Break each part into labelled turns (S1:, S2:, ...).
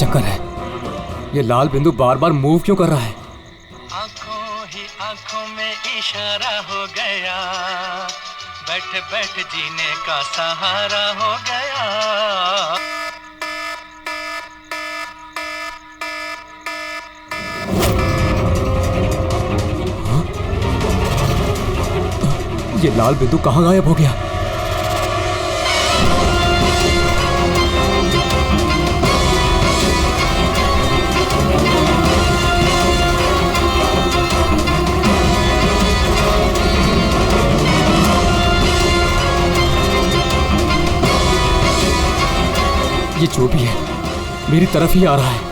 S1: चक्कर है? ये लाल बिंदु बार बार मूव क्यों कर रहा है?
S2: आंखों ही आंखों में इशारा हो गया, बैठ बैठ जीने का सहारा हो गया।
S1: ये लाल बिंदु कहाँ गायब हो गया? ये जो भी है मेरी तरफ ही आ रहा है।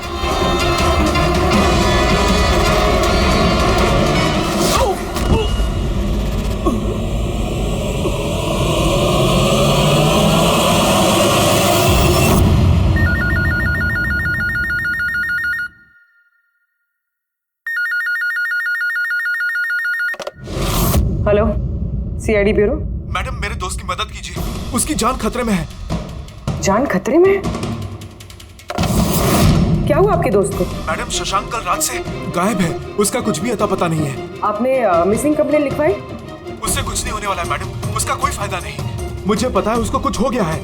S3: Hello, CID bureau.
S4: मैडम मेरे दोस्त की मदद कीजिए, उसकी जान खतरे में है।
S3: जान खतरे में है? क्या हुआ आपके दोस्त को?
S4: मैडम शशांक कल रात से गायब है, उसका कुछ भी अता पता नहीं है।
S3: आपने मिसिंग कंप्लेंट लिखवाई?
S4: उससे कुछ नहीं होने वाला है मैडम, उसका कोई फायदा नहीं। मुझे पता है उसको कुछ हो गया है।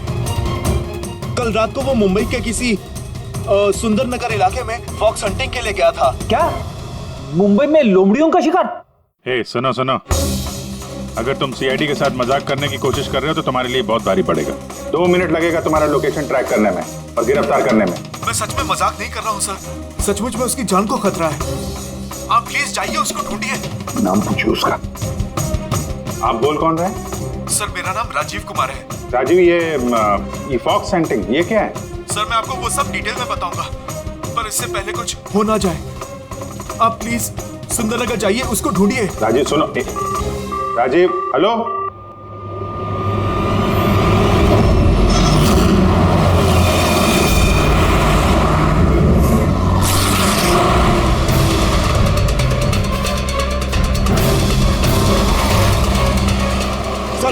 S5: कल रात को वो मुंबई के किसी सुंदर नगर इलाके में फॉक्स हंटिंग के लिए गया था।
S6: क्या मुंबई में लोमड़ियों का शिकार?
S7: हे सुनो सुनो, अगर तुम सीआईडी के साथ मजाक करने की कोशिश कर रहे हो तो तुम्हारे लिए बहुत भारी पड़ेगा। 2 मिनट लगेगा तुम्हारा लोकेशन ट्रैक करने में और गिरफ्तार करने में।
S4: मैं सच में मजाक नहीं कर रहा हूँ सर, सचमुच में उसकी जान को खतरा है। आप प्लीज जाइए, उसको ढूंढिए।
S7: नाम पूछिए उसका। आप बोल कौन रहे हैं?
S4: सर मेरा नाम राजीव कुमार है।
S7: राजीव, ये फॉक्स हंटिंग ये क्या है?
S4: सर मैं आपको वो सब डिटेल में बताऊंगा, पर इससे पहले कुछ हो ना जाए। आप प्लीज सुंदरनगर जाइए, उसको ढूंढिए।
S7: राजीव सुनो, राजीव हेलो।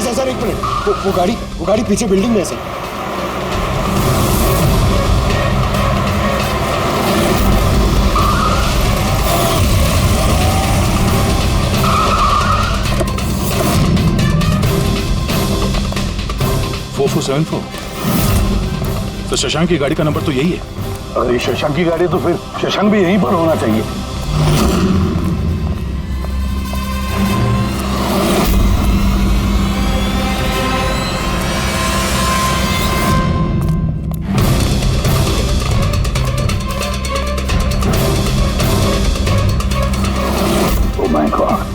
S5: सर एक मिनट, वो गाड़ी पीछे बिल्डिंग में है सर।
S7: तो शशांक की गाड़ी का नंबर तो यही है।
S5: अगर ये शशांक की गाड़ी है तो फिर शशांक भी यहीं पर होना चाहिए। Oh my God,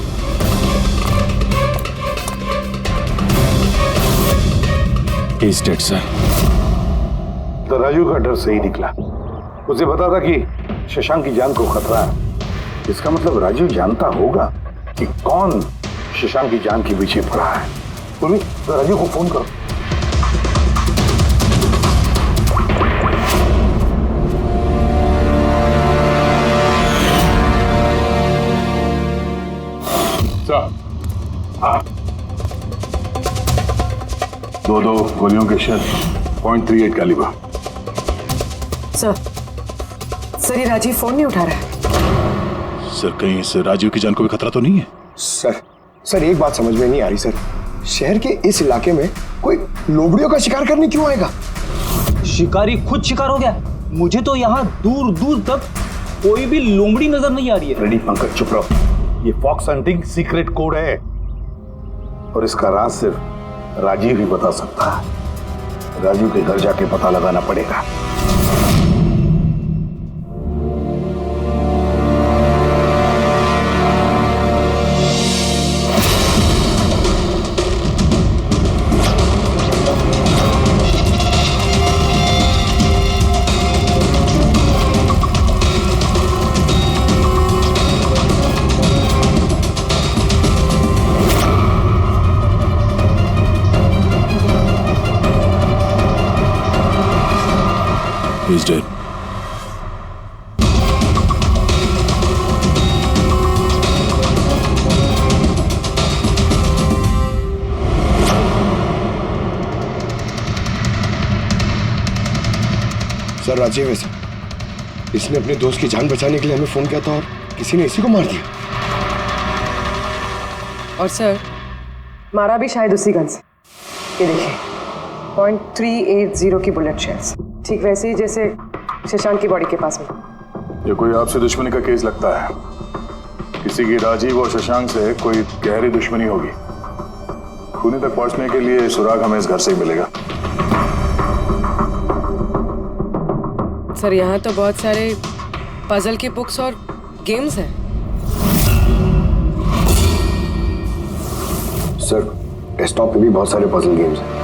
S7: He's dead, sir.
S5: तो राजू का डर सही निकला। उसे पता था कि शशांक की जान को खतरा है। इसका मतलब राजू जानता होगा कि कौन शशांक की जान के पीछे पड़ा है। पूर्वी, तो राजू को फोन करो।
S7: सर, हाँ।
S5: 2 गोलियों के शर, .38 कैलिबर।
S3: सर ये राजीव फोन नहीं उठा रहा है।
S7: सर कहीं इस राजीव की जान को भी खतरा तो नहीं है?
S8: सर एक बात समझ में नहीं आ रही सर, शहर के इस इलाके में कोई लोमड़ियों का शिकार करने क्यों आएगा?
S6: शिकारी खुद शिकार हो गया। मुझे तो यहाँ दूर दूर तक कोई भी लोमड़ी नजर नहीं आ रही है।
S5: रेडी पंकज, चुप रहो। ये फॉक्स हंटिंग सीक्रेट कोड है और इसका राज सिर्फ राजीव ही बता सकता है। राजीव के घर जाके पता लगाना पड़ेगा।
S7: He's dead.
S8: सर राजीव है सर। इसने अपने दोस्त की जान बचाने के लिए हमें फोन किया था और किसी ने इसी को मार दिया।
S3: और सर मारा भी शायद उसी गन से। ये देखिए .380 की बुलेट शेल्स, ठीक वैसे ही जैसे शशांक की बॉडी के पास में।
S7: ये कोई आपसे दुश्मनी का केस लगता है। किसी की राजीव और शशांक से कोई गहरी दुश्मनी होगी। खूनी तक पहुंचने के लिए सुराग हमें इस घर से ही मिलेगा।
S3: सर यहाँ तो बहुत सारे पजल के बुक्स और गेम्स हैं।
S8: सर डेस्कटॉप पे भी बहुत सारे पजल गेम्स हैं।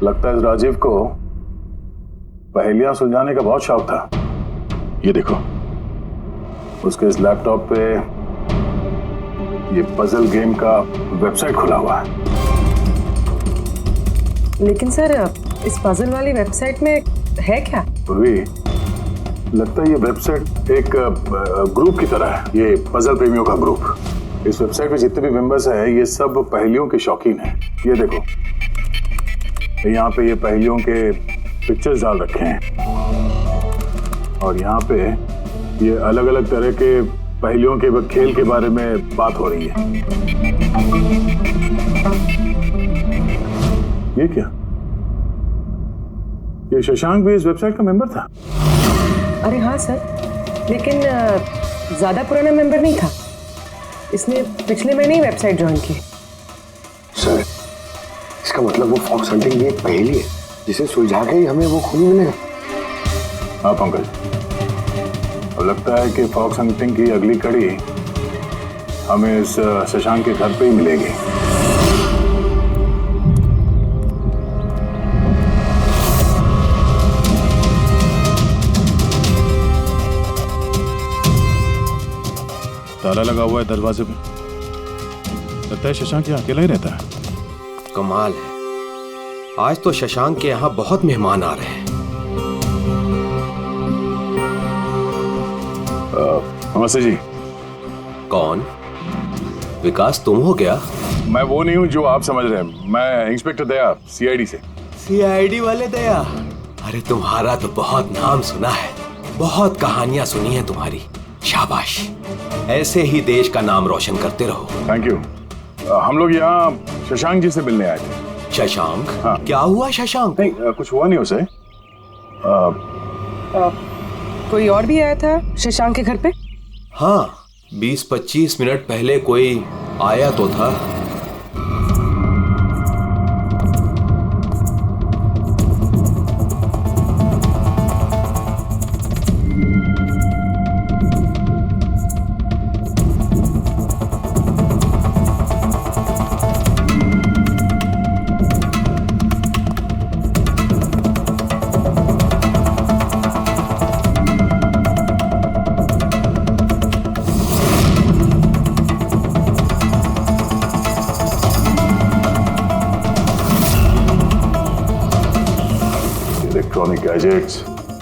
S7: लगता है इस राजीव को पहेलियां सुलझाने का बहुत शौक था। ये देखो, उसके इस लैपटॉप पे ये पजल गेम का वेबसाइट खुला हुआ है।
S3: लेकिन सर इस पजल वाली वेबसाइट में है क्या?
S7: पूर्वी, लगता है ये वेबसाइट एक ग्रुप की तरह है। ये पजल प्रेमियों का ग्रुप। इस वेबसाइट पे जितने भी मेंबर्स हैं ये सब पहेलियों के शौकीन हैं। ये देखो, यहाँ पे ये पहेलियों के पिक्चर्स डाल रखे हैं और यहाँ पे ये अलग अलग तरह के पहेलियों के खेल के बारे में बात हो रही है। ये क्या? ये शशांक भी इस वेबसाइट का मेंबर था?
S3: अरे हाँ सर, लेकिन ज्यादा पुराना मेंबर नहीं था। इसने पिछले महीने ही वेबसाइट ज्वाइन की।
S8: सर इसका मतलब वो फॉक्स हंटिंग भी एक पहेली है जिसे सुलझा के ही हमें वो खूनी मिलेगा।
S7: हाँ पंकज, अब लगता है कि फॉक्स हंटिंग की अगली कड़ी हमें इस शशांक के घर पे ही मिलेगी। ताला लगा हुआ है दरवाजे पे। लगता है शशांक यहाँ अकेला ही रहता है।
S1: कमाल है, आज तो शशांक के यहाँ बहुत मेहमान आ रहे हैं।
S7: नमस्ते जी।
S1: कौन? विकास तुम हो क्या?
S7: मैं वो नहीं हूँ जो आप समझ रहे हैं। मैं इंस्पेक्टर दया, सीआईडी से।
S1: सीआईडी वाले दया? अरे तुम्हारा तो बहुत नाम सुना है, बहुत कहानियां सुनी है तुम्हारी। शाबाश, ऐसे ही देश का नाम रोशन करते रहो।
S7: Thank you. हम लोग यहाँ शशांक जी से मिलने आए थे।
S1: शशांक?
S7: हाँ।
S1: क्या हुआ शशांक?
S7: नहीं, कुछ हुआ नहीं उसे।
S3: कोई और भी आया था शशांक के घर पे?
S1: हाँ, 20-25 मिनट पहले कोई आया तो था।
S7: इलेक्ट्रॉनिक गैजेट्स,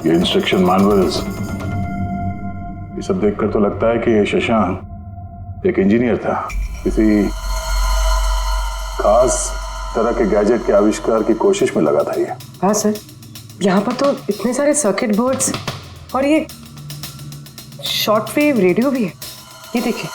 S7: ये इंस्ट्रक्शन मैनुअल्स, ये सब देखकर तो लगता है कि ये शशांक एक इंजीनियर था। किसी खास तरह के गैजेट के आविष्कार की कोशिश में लगा था ये।
S3: हाँ सर, यहाँ पर तो इतने सारे सर्किट बोर्ड्स और ये शॉर्ट वेव रेडियो भी है। ये देखिए।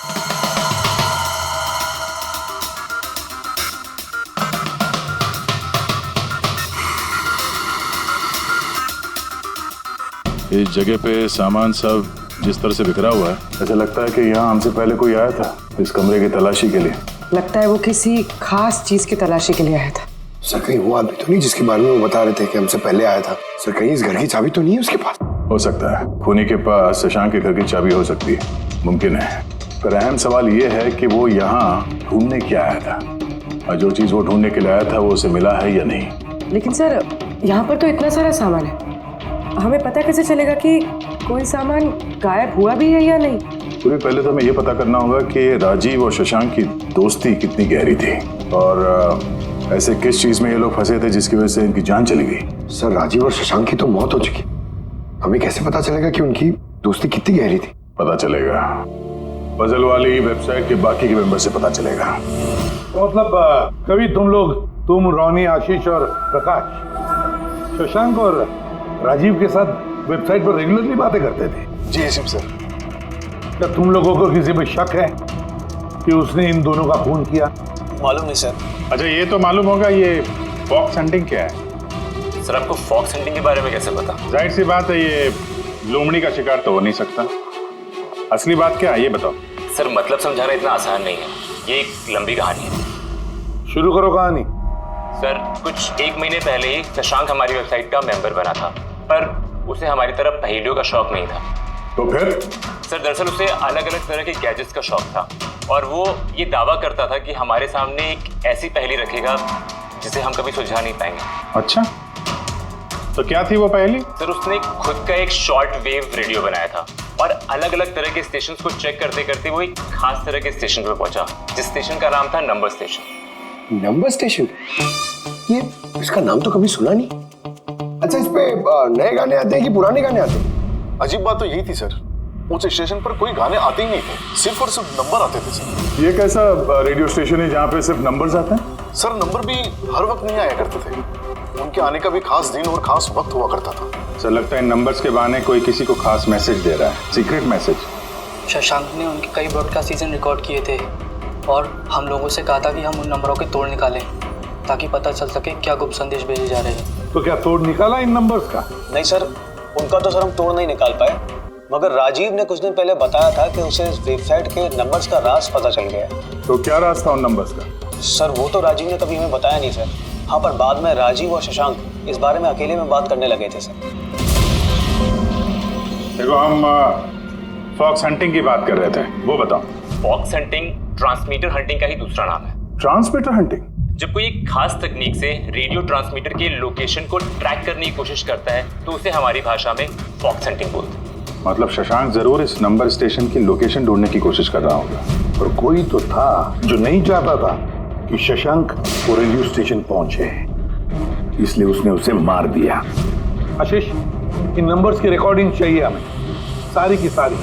S7: इस जगह पे सामान सब जिस तरह से बिखरा हुआ है, ऐसा लगता है कि यहाँ हमसे पहले कोई आया था इस कमरे की तलाशी के लिए।
S3: लगता है वो किसी खास चीज की तलाशी के लिए आया था।
S8: सर कहीं वो आदमी तो नहीं जिसके बारे में वो बता रहे थे कि हमसे पहले आया था? सर कहीं इस घर की चाबी तो नहीं है उसके पास?
S7: हो सकता है खूनी के पास शशांक के घर की चाबी हो सकती है, मुमकिन है। पर अहम सवाल ये है कि वो यहाँ ढूंढने क्या आया था, और जो चीज वो ढूंढने के लिए आया था वो उसे मिला है या नहीं।
S3: लेकिन सर यहाँ पर तो इतना सारा सामान है, हमें पता कैसे चलेगा कि कोई सामान गायब हुआ भी है या नहीं?
S7: पूरी पहले तो हमें ये पता करना होगा कि राजीव और शशांक की दोस्ती कितनी गहरी थी, और ऐसे किस चीज में ये लोग फंसे थे जिसकी वजह से इनकी जान चली गई।
S8: सर राजीव और शशांक की तो मौत हो चुकी, हमें कैसे पता चलेगा कि उनकी दोस्ती कितनी गहरी थी?
S7: पता चलेगा। पजल वाली वेबसाइट के बाकी के मेंबर से पता चलेगा।
S5: तो मतलब कभी तुम रोनी, आशीष और प्रकाश शशांक और राजीव के साथ वेबसाइट पर रेगुलरली बातें करते थे?
S8: जी एसीपी सर।
S5: क्या तुम लोगों को किसी पे शक है कि उसने इन दोनों का खून किया?
S8: मालूम नहीं सर।
S7: अच्छा, ये तो मालूम होगा ये फॉक्स हंटिंग क्या है।
S9: सर आपको फॉक्स हंटिंग के बारे में कैसे पता?
S7: जाहिर सी बात है, ये लोमड़ी का शिकार तो हो नहीं सकता। असली बात क्या है ये बताओ।
S9: सर मतलब समझाना इतना आसान नहीं है, ये एक लंबी कहानी है।
S5: शुरू करो कहानी।
S9: सर कुछ 1 महीने पहले ही शशांक हमारी वेबसाइट का मेंबर बना था, पर उसे हमारी तरफ पहेलियों का शौक नहीं था।
S7: तो फिर?
S9: सर दरअसल उसे अलग अलग तरह के गैजेट्स का शौक था और वो ये दावा करता था कि हमारे सामने एक ऐसी पहेली रखेगा जिसे हम कभी सुलझा नहीं पाएंगे।
S7: अच्छा, तो क्या थी वो पहेली?
S9: सर उसने खुद का एक शॉर्ट वेव रेडियो बनाया था और अलग अलग तरह के स्टेशंस को चेक करते करते वो एक खास तरह के स्टेशन पे पहुंचा, जिस स्टेशन का नाम था नंबर स्टेशन।
S8: Number station? ये इसका नाम तो कभी सुना नहीं। अच्छा, इस पे नए गाने आते हैं कि पुराने गाने आते हैं?
S10: अजीब बात तो यही थी सर, उस स्टेशन पर कोई गाने आते ही नहीं थे, सिर्फ और सिर्फ नंबर आते थे सर।
S7: ये कैसा रेडियो स्टेशन है जहाँ पे सिर्फ नंबर्स आते हैं?
S10: सर नंबर भी हर वक्त नहीं आया करते थे, उनके आने का भी खास दिन और खास वक्त हुआ करता था।
S7: सर लगता है नंबर्स के बहाने कोई किसी को खास मैसेज दे रहा है, सीक्रेट मैसेज।
S11: शशांक ने उनके कई ब्रॉडकास्ट सीजन रिकॉर्ड किए थे और हम लोगों से कहा था कि हम उन नंबरों के तोड़ निकालें ताकि पता चल सके क्या गुप्त संदेश भेजे जा रहे हैं।
S5: तो क्या तोड़ निकाला इन नंबर्स का?
S12: नहीं सर, उनका तो सर हम तोड़ नहीं निकाल पाए, मगर राजीव ने कुछ दिन पहले बताया था कि उसे इस वेबसाइट के नंबर्स का राज पता चल गया।
S7: तो क्या राज था उन नंबर्स का?
S12: सर वो तो राजीव ने कभी हमें बताया नहीं सर। हाँ, पर बाद में राजीव और शशांक इस बारे में अकेले में बात करने लगे थे सर।
S7: देखो, हम फॉक्स हंटिंग की बात कर रहे थे, वो बताओ।
S9: फॉक्स हंटिंग ट्रांसमीटर हंटिंग का ही दूसरा नाम है।
S7: Transmitter hunting?
S9: जब कोई एक खास तकनीक से रेडियो ट्रांसमीटर के लोकेशन को ट्रैक करने की कोशिश करता है तो उसे हमारी भाषा में फॉक्स हंटिंग बोलते हैं।
S7: मतलब शशांक जरूर इस नंबर स्टेशन की लोकेशन ढूंढने की कोशिश कर रहा होगा।
S5: और कोई तो था जो नहीं चाहता था कि शशांक वो रेडियो स्टेशन पहुंचे, इसलिए उसने उसे मार दिया। आशीष, इन नंबर्स की रिकॉर्डिंग चाहिए हमें, सारी की सारी।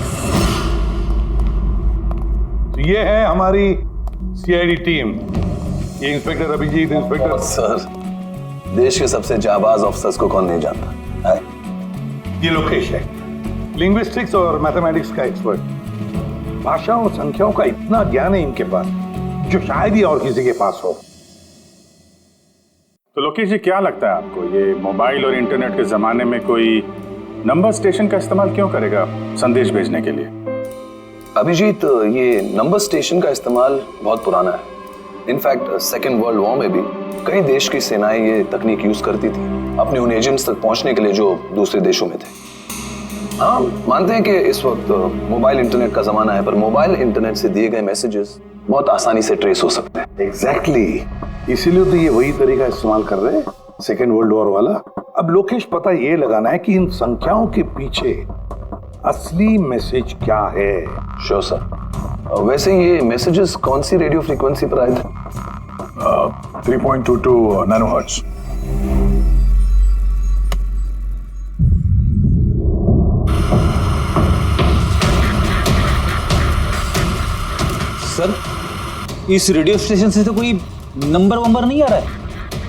S5: तो ये है हमारी सीआईडी टीम। ये इंस्पेक्टर अभिजीत, इंस्पेक्टर
S13: सर, देश के सबसे जाबाज ऑफिसर्स को कौन नहीं जानता है?
S5: ये लोकेश है, लिंग्विस्टिक्स और मैथमेटिक्स का एक्सपर्ट। भाषाओं और संख्याओं का इतना ज्ञान है इनके पास जो शायद ही और किसी के पास हो।
S7: तो लोकेश जी, क्या लगता है आपको ये मोबाइल और इंटरनेट के जमाने में कोई नंबर स्टेशन का इस्तेमाल क्यों करेगा संदेश भेजने के लिए?
S13: अभिजीत, ये नंबर स्टेशन का इस्तेमाल बहुत पुराना है। इनफैक्ट सेकेंड वर्ल्ड वॉर में भी कई देश की सेनाएं ये तकनीक यूज करती थी अपने उन एजेंट्स तक पहुंचने के लिए जो दूसरे देशों में थे। हाँ, मानते हैं कि इस वक्त मोबाइल इंटरनेट का जमाना है, पर मोबाइल इंटरनेट से दिए गए मैसेजेस बहुत आसानी से ट्रेस हो सकते हैं।
S5: एग्जैक्टली, इसीलिए तो ये वही तरीका इस्तेमाल कर रहे हैं, सेकेंड वर्ल्ड वॉर वाला। अब लोकेश, पता ये लगाना है कि इन संख्याओं के पीछे असली मैसेज क्या है।
S13: Sure sir. वैसे ये मैसेजेस कौन सी रेडियो फ्रीक्वेंसी पर आए थे?
S7: 3.22 नैनोहर्ट्ज।
S6: सर, इस रेडियो स्टेशन से तो कोई नंबर वंबर नहीं आ रहा है।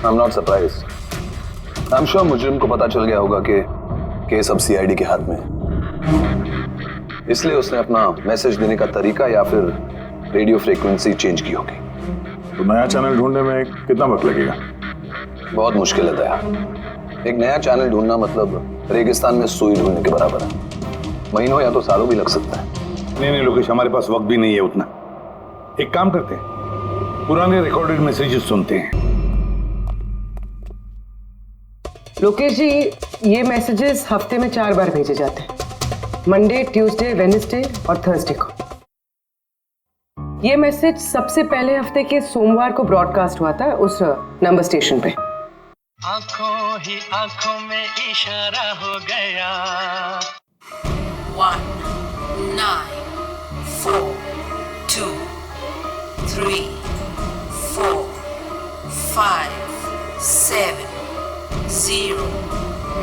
S13: I am not surprised. I am sure मुजरिम को पता चल गया होगा कि केस अब सीआईडी के हाथ में है, इसलिए उसने अपना मैसेज देने का तरीका या फिर रेडियो फ्रीक्वेंसी चेंज की होगी।
S7: तो नया चैनल ढूंढने में कितना वक्त लगेगा?
S13: बहुत मुश्किल है दया। एक नया चैनल ढूंढना मतलब रेगिस्तान में सुई ढूंढने के बराबर है। महीनों या तो सालों भी लग सकता है।
S5: नहीं लोकेश, हमारे पास वक्त भी नहीं है उतना। एक काम करते हैं, पुराने रिकॉर्डेड मैसेजेस सुनते हैं।
S3: लोकेश जी, ये मैसेजेस हफ्ते में 4 बार भेजे जाते हैं, मंडे, ट्यूसडे, वेडनेसडे और थर्सडे को। ये मैसेज सबसे पहले हफ्ते के सोमवार को ब्रॉडकास्ट हुआ था उस नंबर स्टेशन पे।
S2: आंखों ही आंखों में इशारा हो गया।
S14: 1 9 4 2 3 4 5 7 0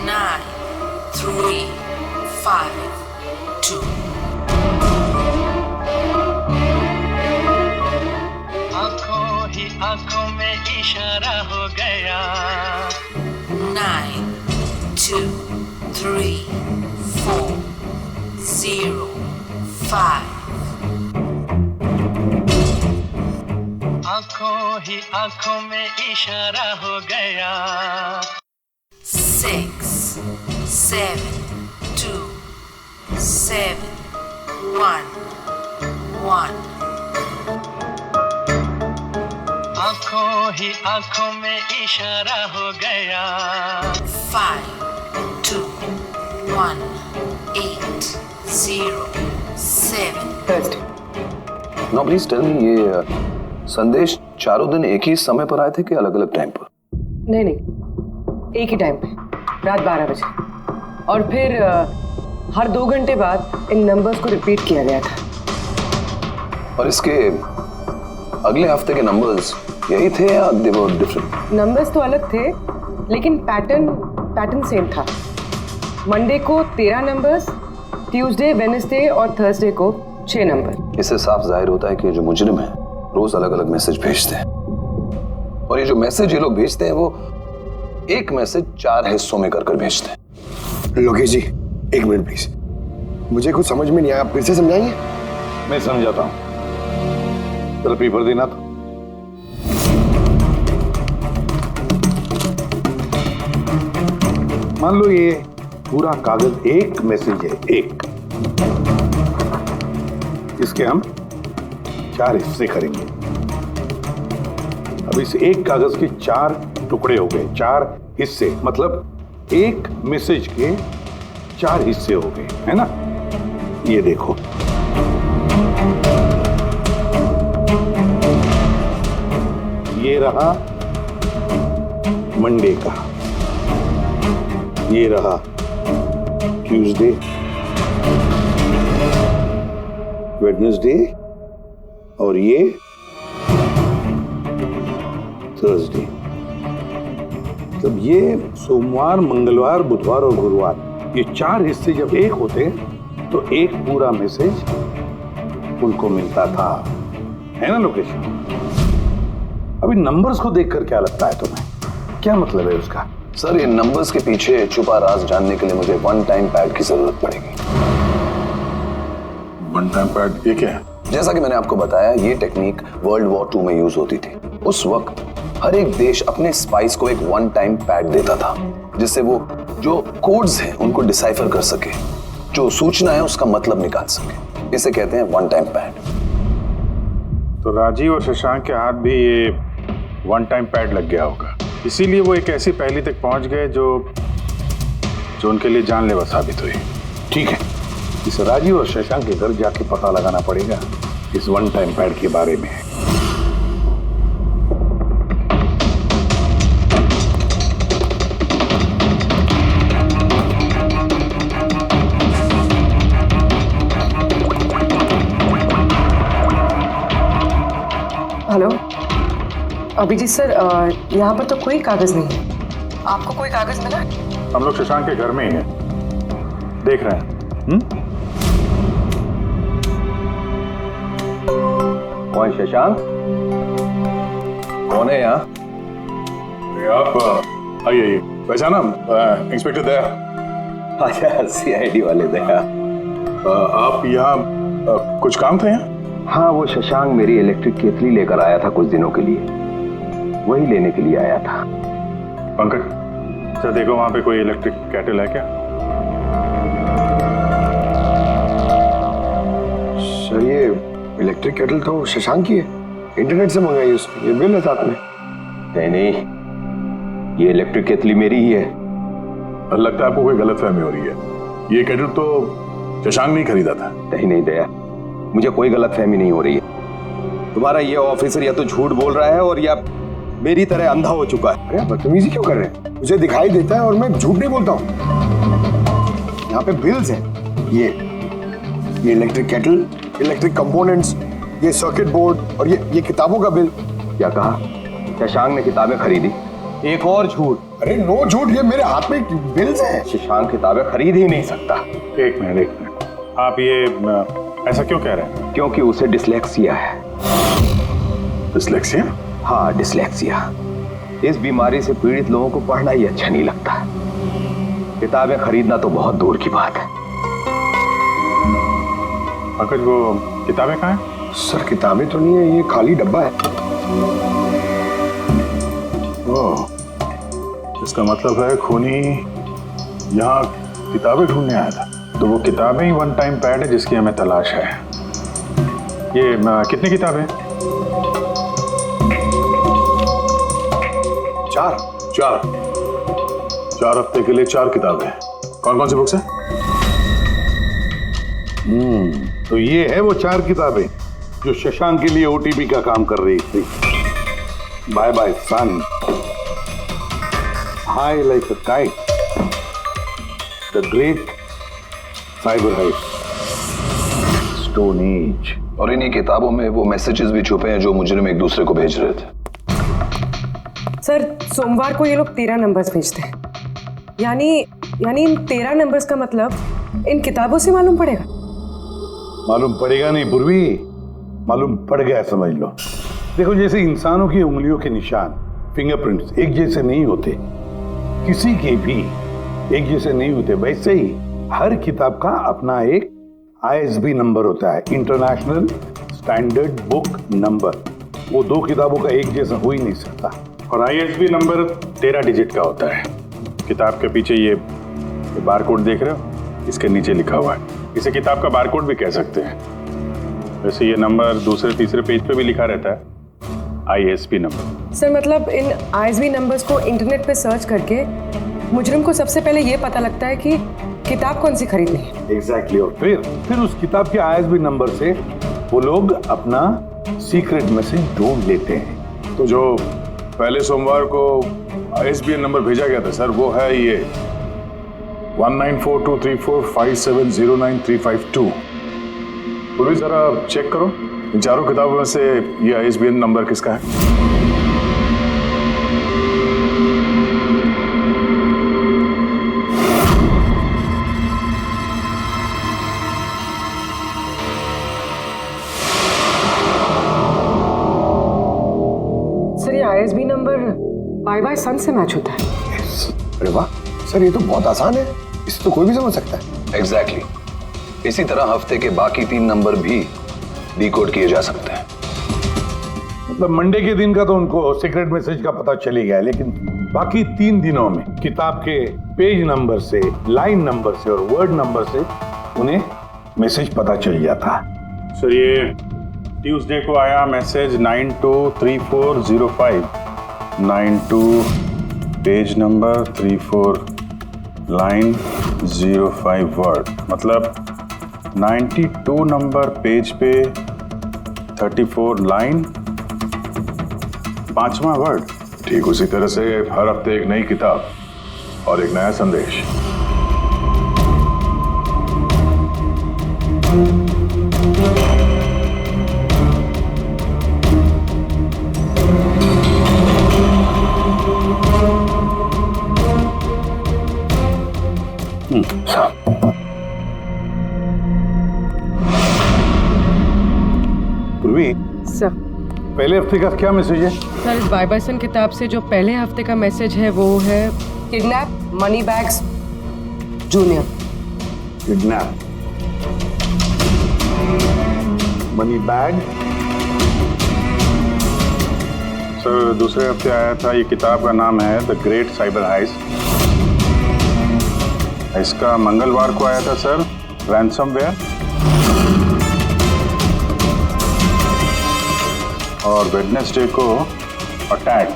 S14: 9 3 5 2 2, 3, 4, 0, 5.
S2: आंखों ही आंखों में इशारा हो गया
S14: 6, 7, 2, 7, 1, 1.
S2: आंखों ही आंखों में इशारा हो गया
S14: 5, 2, 1, 8, 0, 7.
S13: Now please tell me, ये संदेश चारों दिन एक ही समय पर आए थे कि अलग अलग टाइम पर?
S3: नहीं, एक ही टाइम पे, रात 12 बजे। और फिर हर 2 घंटे बाद इन नंबर्स को रिपीट किया गया था।
S13: और इसके अगले हफ्ते के नंबर्स यही थे या दे वर डिफरेंट?
S3: नंबर्स तो अलग थे, लेकिन पैटर्न सेम था। मंडे को 13 नंबर्स, ट्यूसडे, वेडनेसडे और थर्सडे को 6 नंबर।
S13: इससे साफ जाहिर होता है कि जो मुजरिम है रोज अलग अलग मैसेज भेजते हैं, और ये जो मैसेज ये लोग भेजते हैं वो एक मैसेज 4 हिस्सों में कर भेजते हैं।
S8: लोकेश जी, 1 मिनट प्लीज, मुझे कुछ समझ में नहीं आया, आप फिर से समझाएंगे?
S5: मैं समझाता हूं, चलो पेपर देना तो। मान लो ये पूरा कागज एक मैसेज है, एक, इसके हम 4 हिस्से करेंगे। अब इस एक कागज के 4 टुकड़े हो गए, 4 हिस्से, मतलब एक मैसेज के 4 हिस्से हो गए, है ना? ये देखो, ये रहा मंडे का, ये रहा ट्यूसडे, वेडनेसडे और ये थर्सडे। मतलब ये सोमवार, मंगलवार, बुधवार और गुरुवार, ये 4 हिस्से जब एक होते तो एक पूरा मैसेज उनको मिलता था, है ना लोकेश? अभी नंबर्स को देखकर क्या लगता है तुम्हें, क्या मतलब है उसका?
S13: सर, ये नंबर्स के पीछे छुपा राज जानने के लिए मुझे 1 टाइम पैड की जरूरत पड़ेगी।
S7: 1 टाइम पैड, ये क्या है?
S13: जैसा कि मैंने आपको बताया, ये टेक्निक वर्ल्ड वॉर 2 में यूज होती थी। उस वक्त हर एक देश अपने स्पाइस को एक 1 टाइम पैड देता था, जिससे वो जो कोड्स हैं उनको डिसाइफर कर सके, जो सूचना है उसका मतलब निकाल सके। इसे कहते हैं 1 टाइम पैड।
S7: तो राजीव और शशांक के हाथ भी ये 1 टाइम पैड लग गया होगा, इसीलिए वो एक ऐसी पहेली तक पहुंच गए जो उनके लिए जानलेवा साबित हुई।
S5: ठीक है, इस राजीव और शशांक के घर जाके पता लगाना पड़ेगा इस 1 टाइम पैड के बारे में।
S3: हेलो अभिजीत सर, यहाँ पर तो कोई कागज नहीं है। आपको कोई कागज मिला?
S7: हम लोग शशांक के घर में ही हैं, देख रहे हैं।
S13: कौन शशांक? कौन है यहाँ?
S7: आप आइए, पहचाना? इंस्पेक्टर दया।
S13: अच्छा, CID वाले दया।
S7: आप यहाँ कुछ काम थे यहाँ?
S13: हाँ, वो शशांक मेरी इलेक्ट्रिक केतली लेकर आया था कुछ दिनों के लिए, वही लेने के लिए आया था।
S7: पंकज, सर देखो वहां पे कोई इलेक्ट्रिक केटल है क्या?
S8: सर, ये इलेक्ट्रिक केटल तो शशांक की है, इंटरनेट से मंगाई उसने, ये बिल है साथ में।
S13: नहीं, ये इलेक्ट्रिक केतली मेरी ही है।
S7: लगता है आपको कोई गलतफहमी हो रही है, ये केटल तो शशांक ने खरीदा था।
S13: नहीं दया, मुझे कोई गलतफहमी नहीं हो रही है। तुम्हारा ये ऑफिसर या तो झूठ बोल रहा है और या मेरी तरह अंधा हो चुका है।
S8: अरे बदतमीजी क्यों कर रहे हैं? मुझे दिखाई देता है और मैं झूठ नहीं बोलता हूँ। यहाँ पे बिल्स हैं, ये इलेक्ट्रिक केटल, इलेक्ट्रिक कंपोनेंट्स, ये सर्किट बोर्ड और ये किताबों का बिल।
S13: क्या कहा? शशांक ने किताबें खरीदी? एक और झूठ।
S8: अरे नो झूठ, ये मेरे हाथ में बिल्स हैं।
S13: शशांक किताबें खरीद ही नहीं सकता।
S7: एक मिनट, आप ये ऐसा क्यों कह रहे हैं?
S13: क्योंकि उसे डिसलेक्सिया है।
S7: डिसलेक्सिया?
S13: हाँ, डिसलेक्सिया। इस बीमारी से पीड़ित लोगों को पढ़ना ही अच्छा नहीं लगता।
S1: किताबें खरीदना तो बहुत दूर की बात है।
S7: पंकज वो किताबें कहाँ हैं?
S8: सर किताबें तो नहीं है, ये खाली डब्बा है।
S7: ओह, इसका मतलब है खूनी यहाँ किताबें ढूंढने आया था। तो वो किताबें ही वन टाइम पैड है जिसकी हमें तलाश है। ये कितनी किताबें? 4 हफ्ते के लिए 4 किताबें। कौन कौन सी बुक्स हैं?
S5: तो ये है वो 4 किताबें जो शशांक के लिए ओटीपी का काम कर रही थी। Bye bye son, high like a kite, the great cyber heist, stone age.
S13: और इन्हीं किताबों में वो मैसेजेस भी छुपे हैं जो मुजरिम एक दूसरे को भेज रहे थे।
S3: सर सोमवार को ये लोग 13 नंबर्स भेजते हैं, यानी इन 13 नंबर्स का मतलब इन किताबों से मालूम पड़ेगा।
S5: मालूम पड़ेगा नहीं पूर्वी, मालूम पड़ गया समझ लो। देखो जैसे इंसानों की उंगलियों के निशान, फिंगरप्रिंट्स एक जैसे नहीं होते, किसी के भी एक जैसे नहीं होते, वैसे ही हर किताब का अपना एक ISB नंबर होता है, इंटरनेशनल स्टैंडर्ड बुक नंबर। वो 2 किताबों का एक जैसा हो ही नहीं सकता।
S7: और ISB नंबर 13 डिजिट का होता है। किताब के पीछे ये बारकोड देख रहे हो, इसके नीचे लिखा हुआ है। इसे किताब का बारकोड भी कह सकते हैं। वैसे ये नंबर दूसरे तीसरे पेज पे भी लिखा रहता है, ISB नंबर।
S3: सर मतलब इन ISB नंबर्स को इंटरनेट पे सर्च करके मुजरिम को सबसे पहले ये पता लगता है कि किताब कौन सी खरीदनी है।
S5: एग्जैक्टली। और फिर उस किताब के ISB नंबर से वो लोग अपना सीक्रेट मैसेज ढूंढ लेते हैं।
S7: तो जो पहले सोमवार को ISBN नंबर भेजा गया था सर, वो है ये 19423457099352। पूर्वी जरा चेक करो इन 4 किताबों में से ये ISBN नंबर किसका है।
S3: ISB नंबर बाय सन से मैच होता है।
S8: अरे वाह सर, ये तो बहुत आसान है, इसे तो कोई भी समझ सकता है।
S13: एग्जैक्टली। इसी तरह हफ्ते के बाकी 3 नंबर भी डिकोड किए जा सकते हैं।
S5: मतलब मंडे के दिन का तो उनको सीक्रेट मैसेज का पता चल ही गया, लेकिन बाकी 3 दिनों में किताब के पेज नंबर से, लाइन नंबर से और वर्ड नंबर से उन्हें मैसेज पता चल जाता।
S7: सर ये ट्यूसडे को आया message 923405, 92 page number 34 line 05 word, मतलब 92 नंबर पेज पे 34 लाइन 5वां वर्ड। ठीक उसी तरह से हर हफ्ते एक नई किताब और एक नया संदेश।
S5: पूर्वी
S3: सर,
S5: पहले हफ्ते का क्या मैसेज है?
S3: सर इस बाय सन किताब से जो पहले हफ्ते का मैसेज है वो है kidnap money bags junior.
S5: Kidnap money bag.
S7: Sir दूसरे हफ्ते आया था, ये किताब का नाम है द ग्रेट साइबर हाइस्ट। इसका मंगलवार को आया था सर, रैंसमवेयर। और वेडनेसडे को अटैक।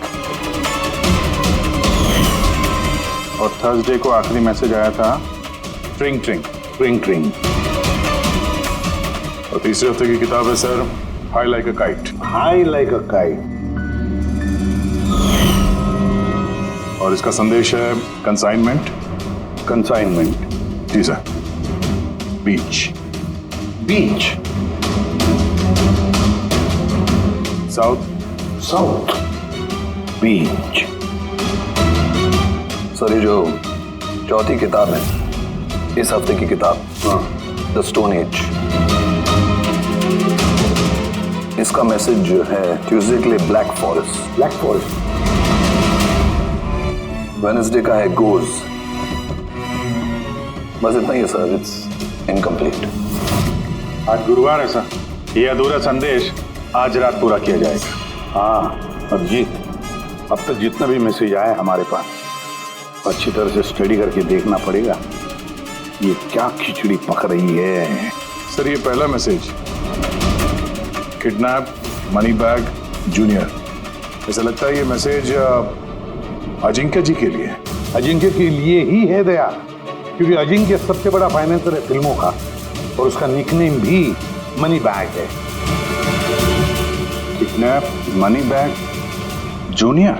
S7: और थर्सडे को आखिरी मैसेज आया था ट्रिंग ट्रिंग ट्रिंग ट्रिंग। और तीसरे हफ्ते की किताब है sir high like a kite.
S5: High like a kite.
S7: और इसका संदेश है कंसाइनमेंट।
S5: कंसाइनमेंट
S7: जी सर। बीच।
S5: बीच।
S7: South
S5: Beach.
S13: सर ये जो चौथी किताब है, इस हफ्ते की किताब, द स्टोन एज, इसका मैसेज जो है ट्यूसडे के लिए black forest.
S5: Black forest.
S13: Wednesday का है गोज, बस इतना ही है सर, इट्स इनकम्प्लीट।
S7: आज गुरुवार है सर, ये अधूरा संदेश आज रात पूरा किया जाएगा।
S5: हाँ अभिजीत, अब तक जितना भी मैसेज आया हमारे पास अच्छी तरह से स्टडी करके देखना पड़ेगा ये क्या खिचड़ी पक रही है।
S7: सर ये पहला message, kidnap money bag junior. ऐसा लगता है ये मैसेज अजिंक्य जी के लिए है।
S5: अजिंक्य के लिए ही है दया, क्योंकि अजिंक्य सबसे बड़ा फाइनेंसर है फिल्मों का और उसका निकनेम भी मनी बैग है।
S7: किडनैप मनी बैग जूनियर,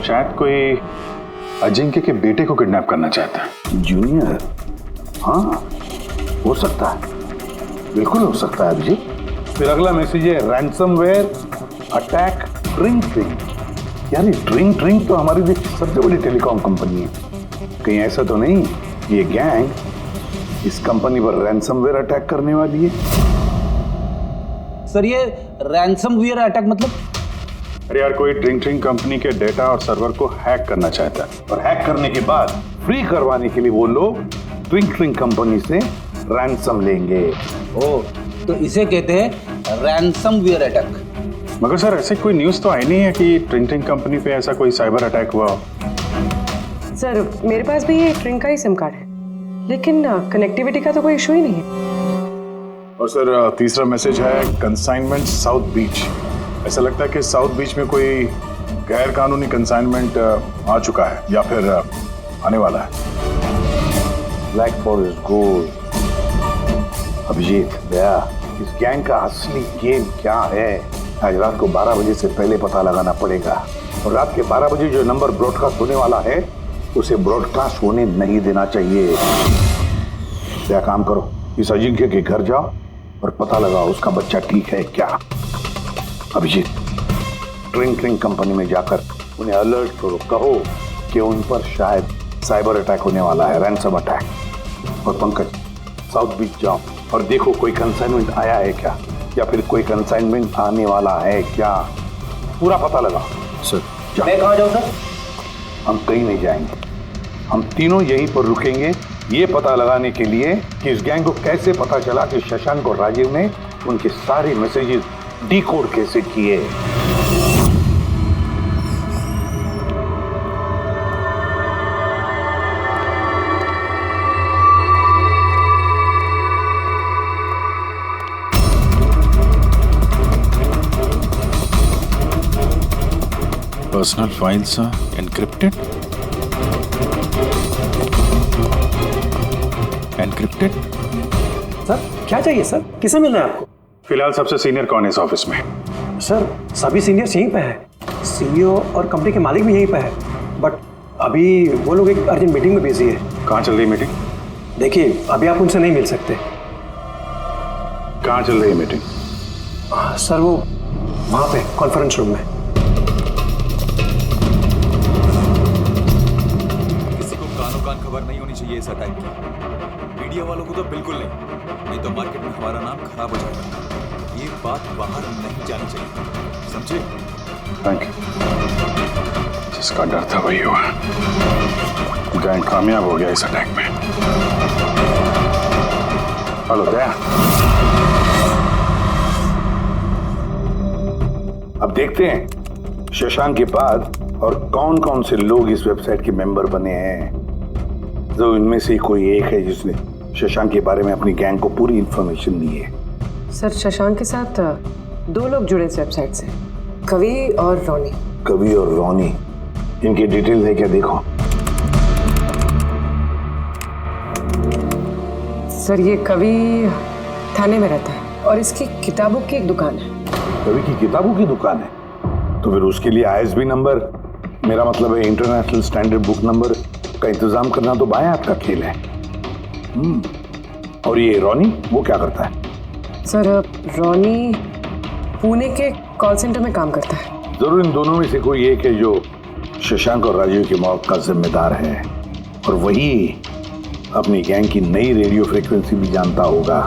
S7: शायद कोई अजिंक्य के बेटे को किडनैप करना चाहता है।
S5: जूनियर? हाँ हो सकता है, बिल्कुल हो सकता है अभिजीत। फिर अगला मैसेज है रैंसमवेयर अटैक ट्रिंग ट्रिंग। यानी ट्रिंग ट्रिंग तो हमारी देश की सबसे बड़ी टेलीकॉम कंपनी है। कहीं ऐसा तो नहीं ये गैंग इस कंपनी पर रैंसमवेयर अटैक करने वाली है?
S6: सर ये रैंसमवेयर अटैक मतलब?
S7: अरे यार, कोई ड्रिंक ड्रिंक कंपनी के डेटा और सर्वर को हैक करना चाहता है
S5: और हैक करने के बाद फ्री करवाने के लिए वो लोग ड्रिंक ड्रिंक कंपनी से रैंसम लेंगे।
S6: ओ, तो इसे कहते हैं रैंसमवेयर अटैक।
S7: मगर सर ऐसे कोई न्यूज़ तो आई नहीं है कि ड्रिंक ड्रिंक कंपनी पे ऐसा कोई साइबर अटैक हुआ हो।
S3: सर मेरे पास भी ये ट्रिंक का ही सिम कार्ड है, लेकिन कनेक्टिविटी का तो कोई इशू ही नहीं है।
S7: और सर तीसरा मैसेज है कंसाइनमेंट साउथ बीच। ऐसा लगता है कि साउथ बीच में कोई गैर कानूनी कंसाइनमेंट आ चुका है या फिर आने वाला है।
S5: Black forest gold. Abhijeet Daya, इस गैंग का असली गेम क्या है आज रात को 12 बजे से पहले पता लगाना पड़ेगा। और रात के 12 बजे जो नंबर ब्रॉडकास्ट होने वाला है उसे ब्रॉडकास्ट होने नहीं देना चाहिए। क्या काम करो, इस अजिंक्य के घर जाओ और पता लगाओ उसका बच्चा ठीक है क्या। अभिजीत, ड्रिंक ड्रिंक कंपनी में जाकर उन्हें अलर्ट करो, कहो कि उन पर शायद साइबर अटैक होने वाला है, रैंसम अटैक। और पंकज, साउथ बीच जाओ और देखो कोई कंसाइनमेंट आया है क्या या फिर कोई कंसाइनमेंट आने वाला है क्या, पूरा पता लगाओ।
S12: सर मैं कहाँ जाऊँ सर?
S5: हम कहीं नहीं जाएंगे, हम तीनों यहीं पर रुकेंगे ये पता लगाने के लिए कि इस गैंग को कैसे पता चला कि शशांक और राजीव ने उनके सारे मैसेजेस डिकोड कैसे किए।
S7: Personal files encrypted. Encrypted?
S12: Sir क्या चाहिए सर? किसे मिलना है आपको?
S7: फिलहाल सबसे सीनियर कौन है इस ऑफिस में?
S12: सर सभी सीनियर्स यहीं पे हैं, सीईओ और कंपनी के मालिक भी यहीं पे है, बट अभी वो लोग एक अर्जेंट मीटिंग में बिजी है।
S7: कहाँ चल रही मीटिंग?
S12: देखिए अभी आप उनसे नहीं मिल सकते।
S7: कहाँ चल रही है मीटिंग?
S12: सर वो वहाँ पे कॉन्फ्रेंस रूम में।
S4: किसी को कानो कान खबर नहीं होनी चाहिए इस अटैक की, मीडिया वालों को तो बिल्कुल नहीं तो मार्केट में हमारा नाम खराब हो जाएगा। ये बात बाहर नहीं जानी चाहिए, समझे?
S7: Thank you. जिसका डर था वही हुआ, गैंग कामयाब हो गया इस अटैक में। हेलो दया।
S5: अब देखते हैं शशांक के बाद और कौन कौन से लोग इस वेबसाइट के मेंबर बने हैं। जो इनमें से कोई एक है जिसने शशांक के बारे में अपनी गैंग को पूरी इंफॉर्मेशन दी है।
S3: सर शशांक के साथ 2 लोग जुड़े इस वेबसाइट से, कवि और रोनी।
S5: कवि और रोनी, इनकी डिटेल है क्या? देखो
S3: सर ये कवि थाने में रहता है और इसकी किताबों की एक दुकान है।
S5: कवि की किताबों की दुकान है तो फिर उसके लिए ISB नंबर, मेरा मतलब है इंटरनेशनल स्टैंडर्ड बुक नंबर का इंतजाम करना तो बाएं हाथ का खेल है। और ये रोनी वो क्या करता है?
S3: सर रोनी पुणे के कॉल सेंटर में काम करता है।
S5: जरूर इन दोनों में से कोई एक है जो शशांक और राजीव की मौत का जिम्मेदार है और वही अपनी गैंग की नई रेडियो फ्रीक्वेंसी भी जानता होगा।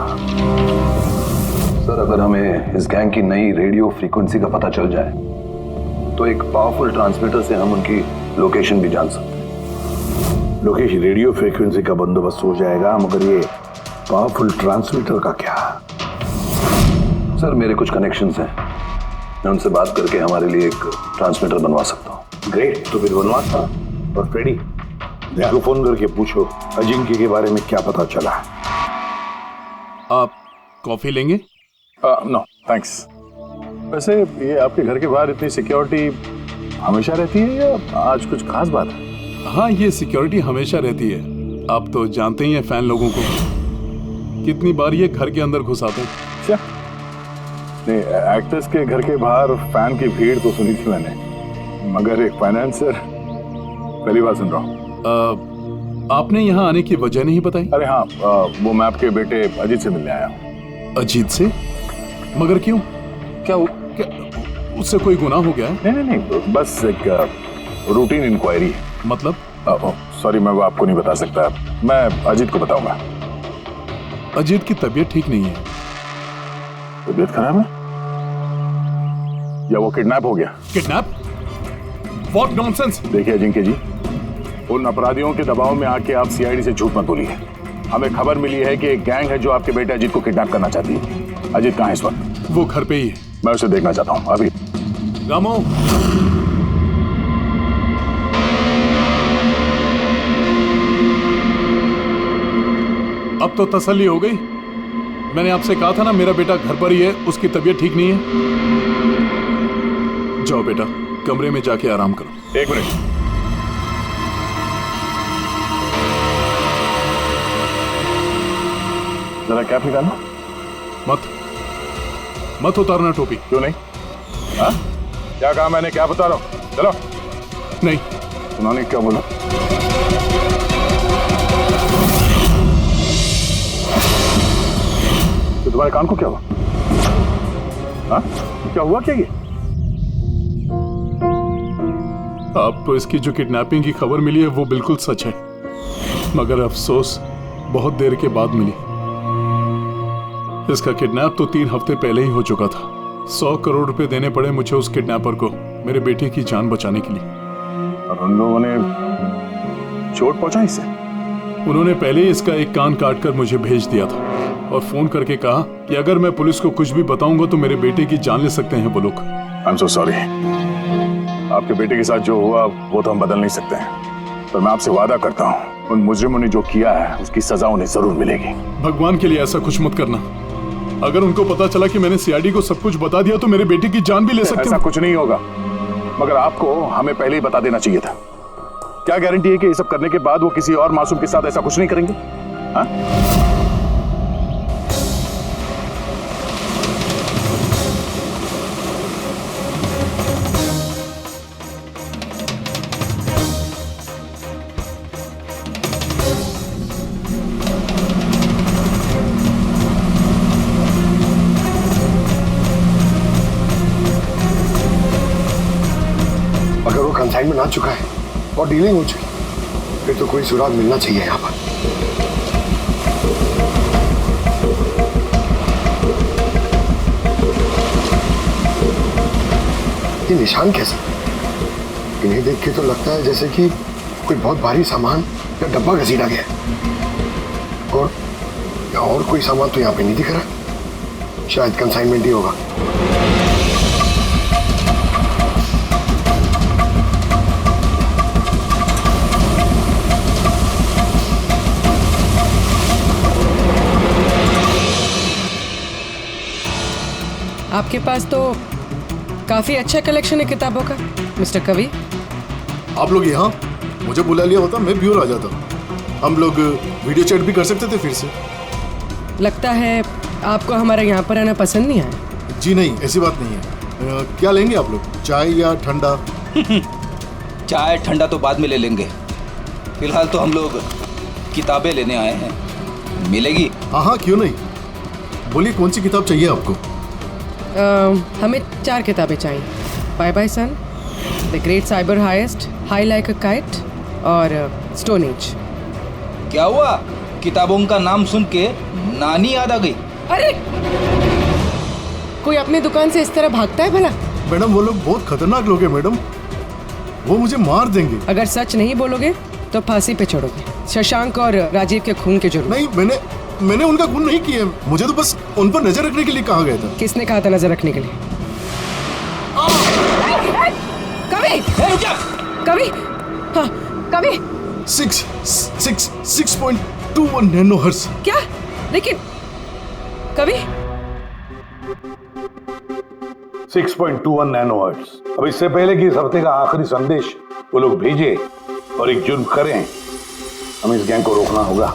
S13: सर अगर हमें इस गैंग की नई रेडियो फ्रीक्वेंसी का पता चल जाए तो एक पावरफुल ट्रांसमीटर से हम उनकी लोकेशन भी जान सकते हैं।
S5: लोकेश, रेडियो फ्रीक्वेंसी का बंदोबस्त हो जाएगा, मगर ये पावरफुल ट्रांसमीटर का क्या?
S13: सर मेरे कुछ कनेक्शंस हैं, मैं उनसे बात करके हमारे लिए एक ट्रांसमीटर बनवा सकता हूँ।
S5: ग्रेट, तो फिर बनवाता। और फ्रेडी, देखो फोन करके पूछो अजिंक्य के बारे में क्या पता चला।
S10: आप कॉफी लेंगे?
S7: No thanks. वैसे ये आपके घर के बाहर इतनी सिक्योरिटी हमेशा रहती है या आज कुछ खास बात है?
S10: हाँ, ये सिक्योरिटी हमेशा रहती है। आप तो जानते ही हैं फैन लोगों को, कितनी बार ये घर के अंदर घुस आते हैं।
S7: क्या नहीं, एक्टर्स के घर के बाहर फैन की भीड़ तो सुनी थी मैंने, मगर एक फाइनेंसर पहली बार सुन रहा हूँ।
S10: आपने यहाँ आने की वजह नहीं बताई?
S7: अरे हाँ, वो मैं आपके बेटे अजीत से मिलने आया हूँ।
S10: अजीत से? मगर क्यों? क्या उससे कोई गुनाह हो गया है?
S7: नहीं, बस एक रूटीन इंक्वायरी है।
S10: मतलब?
S7: सॉरी, मैं वो आपको नहीं बता सकता, मैं अजीत को बताऊंगा।
S10: अजीत की तबीयत ठीक नहीं है।
S7: तबीयत खराब है या वो किडनैप हो गया?
S10: किडनैप? What nonsense!
S7: देखिए अजिंक्य जी, उन अपराधियों के दबाव में आके आप सीआईडी से झूठ मत बोलिए। हमें खबर मिली है कि एक गैंग है जो आपके बेटे अजीत को किडनैप करना चाहती है। अजीत कहाँ है इस वक्त?
S10: वो घर पे ही है।
S7: मैं उसे देखना चाहता हूँ अभी।
S10: रामो, अब तो तसल्ली हो गई। मैंने आपसे कहा था ना, मेरा बेटा घर पर ही है, उसकी तबीयत ठीक नहीं है। जाओ बेटा, कमरे में जाके आराम करो।
S7: एक मिनट, जरा कैप निकालना।
S10: मत उतारना टोपी।
S7: क्यों नहीं? हाँ, क्या कहा मैंने? क्या बता रहा हूँ? चलो।
S10: नहीं।
S7: उन्होंने क्या बोला? तो तुम्हारे कान को क्या हुआ? हाँ, क्या हुआ क्या ये?
S10: आपको इसकी जो किडनैपिंग की खबर मिली है वो बिल्कुल सच है, मगर अफसोस बहुत देर के बाद मिली। इसका किडनैप तो 3 हफ्ते पहले ही हो चुका था। 100 करोड़ रुपए देने पड़े मुझे उस किडनैपर को, मेरे बेटे की जान बचाने के लिए।
S7: और उन लोगों ने चोट पहुंचाई इसे?
S10: उन्होंने पहले ही इसका एक कान काट कर मुझे भेज दिया था और फोन करके कहा कि अगर मैं पुलिस को कुछ भी बताऊंगा तो मेरे बेटे की जान ले सकते हैं वो लोग।
S7: I am so sorry. आपके बेटे के साथ जो हुआ वो तो हम बदल नहीं सकते हैं, पर मैं आपसे वादा करता हूँ उन मुजरिमों ने जो किया है उसकी सजा उन्हें जरूर मिलेगी।
S10: भगवान के लिए ऐसा कुछ मत करना। अगर उनको पता चला कि मैंने सीआईडी को सब कुछ बता दिया तो मेरे बेटे की जान भी ले सकते हैं।
S7: ऐसा कुछ नहीं होगा, मगर आपको हमें पहले ही बता देना चाहिए था। क्या गारंटी है कि ये सब करने के बाद वो किसी और मासूम के साथ ऐसा कुछ नहीं करेंगे? हाँ?
S8: अगर वो कंसाइनमेंट आ चुका है और डीलिंग हो चुकी, फिर तो कोई सुराग मिलना चाहिए यहाँ पर। ये निशान कैसे? इन्हें देख के तो लगता है जैसे कि कोई बहुत भारी सामान या डब्बा घसीटा गया है। और कोई सामान तो यहाँ पे नहीं दिख रहा। शायद कंसाइनमेंट ही होगा।
S3: आपके पास तो काफी अच्छा कलेक्शन है किताबों का मिस्टर कवि।
S15: आप लोग यहाँ मुझे बुला लिया होता मैं भी और आ जाता। हम लोग वीडियो चैट भी कर सकते थे फिर से।
S3: लगता है आपको हमारा यहाँ पर आना पसंद नहीं आया।
S15: जी नहीं, ऐसी बात नहीं है। क्या लेंगे आप लोग, चाय या ठंडा?
S6: चाय ठंडा तो बाद में ले लेंगे, फिलहाल तो हम लोग किताबें लेने आए हैं। मिलेगी?
S15: हाँ, क्यों नहीं। बोलिए कौन सी किताब चाहिए आपको?
S3: हमें 4 किताबें चाहिए। Bye bye son, the great cyber heist, high like a kite और स्टोन एज।
S6: क्या हुआ? किताबों का नाम सुन के नानी याद आ गई?
S3: अरे कोई अपनी दुकान से इस तरह भागता है भला?
S15: मैडम वो लोग बहुत खतरनाक लोग हैं मैडम, वो मुझे मार देंगे।
S3: अगर सच नहीं बोलोगे तो फांसी पे चढ़ोगे शशांक और राजीव के खून के जुर्म।
S15: नहीं, मैंने उनका खून नहीं किया। मुझे तो बस उन पर नजर रखने के लिए कहा गया था।
S3: किसने कहा था नजर रखने के लिए? कवि! कवि! हाँ, कवि!
S15: 6.21 नैनोहर्ट्ज।
S3: क्या? लेकिन कवि
S5: 6.21 नैनोहर्ट्ज। अब इससे पहले कि इस हफ्ते का आखिरी संदेश वो लोग भेजे और एक जुर्म करें, हमें इस गैंग को रोकना होगा।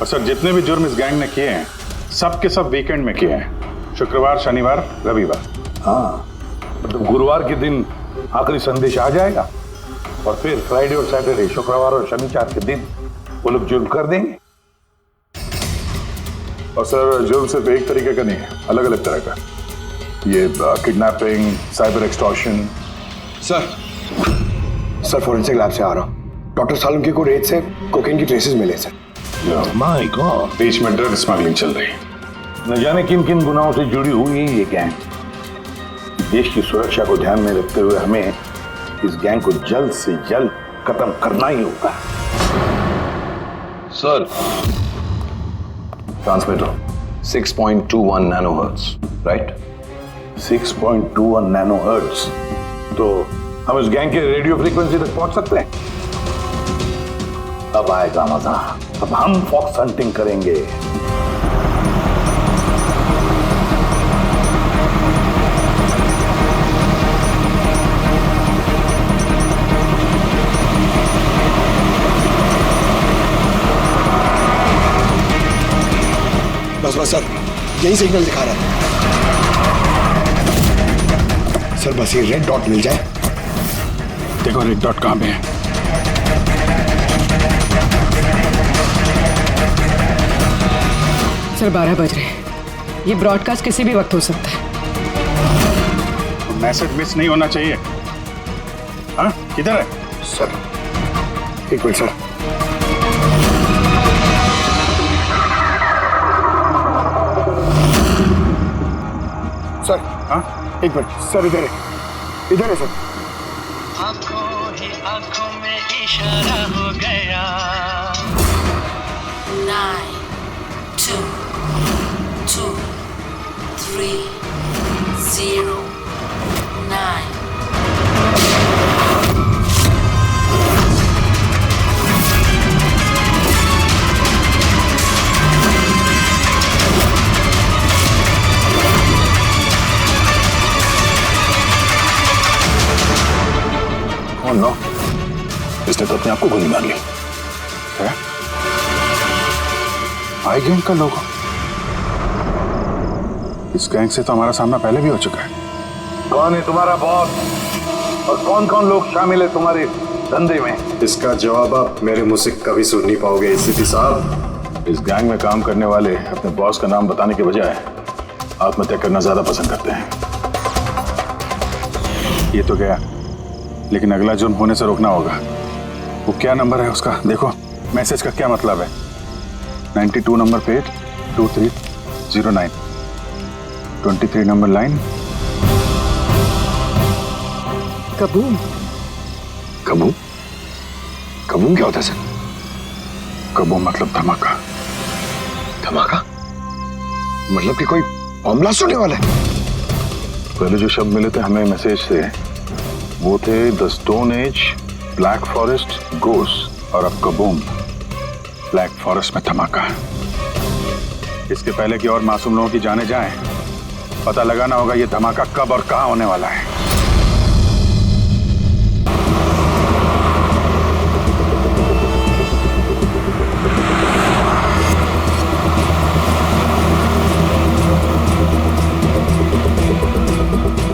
S7: और सर, जितने भी जुर्म इस गैंग ने किए हैं सब के सब वीकेंड में किए हैं, शुक्रवार, शनिवार, रविवार।
S5: हाँ, मतलब गुरुवार के दिन आखिरी संदेश आ जाएगा और फिर फ्राइडे और सैटरडे, शुक्रवार और शनिवार के दिन वो लोग जुर्म कर देंगे।
S7: और सर, जुर्म सिर्फ एक तरीके का नहीं है, अलग अलग तरह का। ये kidnapping, cyber extortion.
S8: Sir forensic lab से आ रहा हूँ। डॉक्टर सालुंके को रेत से कोकेन की ट्रेसेस मिले सर।
S5: माय गॉड,
S7: बीच में ड्रग स्मगलिंग चल रही है।
S5: न जाने किन किन गुनाहों से जुड़ी हुई है ये गैंग। देश की सुरक्षा को ध्यान में रखते हुए हमें इस गैंग को जल्द से जल्द खत्म करना ही होगा।
S13: Sir, transmitter 6.21 nanohertz, right?
S5: 6.21 nanohertz. तो हम इस गैंग के रेडियो फ्रीक्वेंसी तक पहुंच सकते हैं। अब आएगा मजा। अब हम फॉक्स हंटिंग करेंगे।
S8: बस सर, यही सिग्नल दिखा रहा है सर। बस ये रेड डॉट मिल जाए।
S7: देखो रेड डॉट कहां पे है।
S3: सर 12 बज रहे हैं। ये ब्रॉडकास्ट किसी भी वक्त हो सकता है।
S7: मैसेज मिस नहीं होना चाहिए। हाँ, किधर है
S8: सर? एक मिनट सर। सर, हाँ, एक मिनट सर। इधर है सर।
S2: आंखों ही आंखों में इशारा हो गया।
S14: 9, 2, 2, 3, 0, 9.
S7: Oh no, इसने तो अपने आप को गोली मार ली है। आई गैंग का लोगो। इस गैंग से तो हमारा सामना पहले भी हो चुका है।
S5: कौन है तुम्हारा बॉस और कौन कौन लोग शामिल है तुम्हारे धंधे में?
S7: इसका जवाब आप मेरे मुंह से कभी सुन नहीं पाओगे एसीपी साहब। इस गैंग में काम करने वाले अपने बॉस का नाम बताने के बजाय आत्महत्या करना ज्यादा पसंद करते हैं। ये तो गया, लेकिन अगला जुर्म होने से रोकना होगा। वो क्या नंबर है उसका देखो। मैसेज का क्या मतलब है? 92 नंबर पे 2309, 23 number line.
S3: Kaboom.
S8: Kaboom? Kaboom क्या होता है सर?
S7: कबूम मतलब धमाका।
S8: धमाका मतलब कि कोई बम ब्लास्ट होने वाला है?
S7: पहले जो शब्द मिले थे हमें मैसेज से वो थे the stone age, black forest, ghost, और अब कबूम, ब्लैक फॉरेस्ट में धमाका। इसके पहले कि और मासूम लोगों की जाने जाएं, पता लगाना होगा ये धमाका कब और कहां होने वाला है।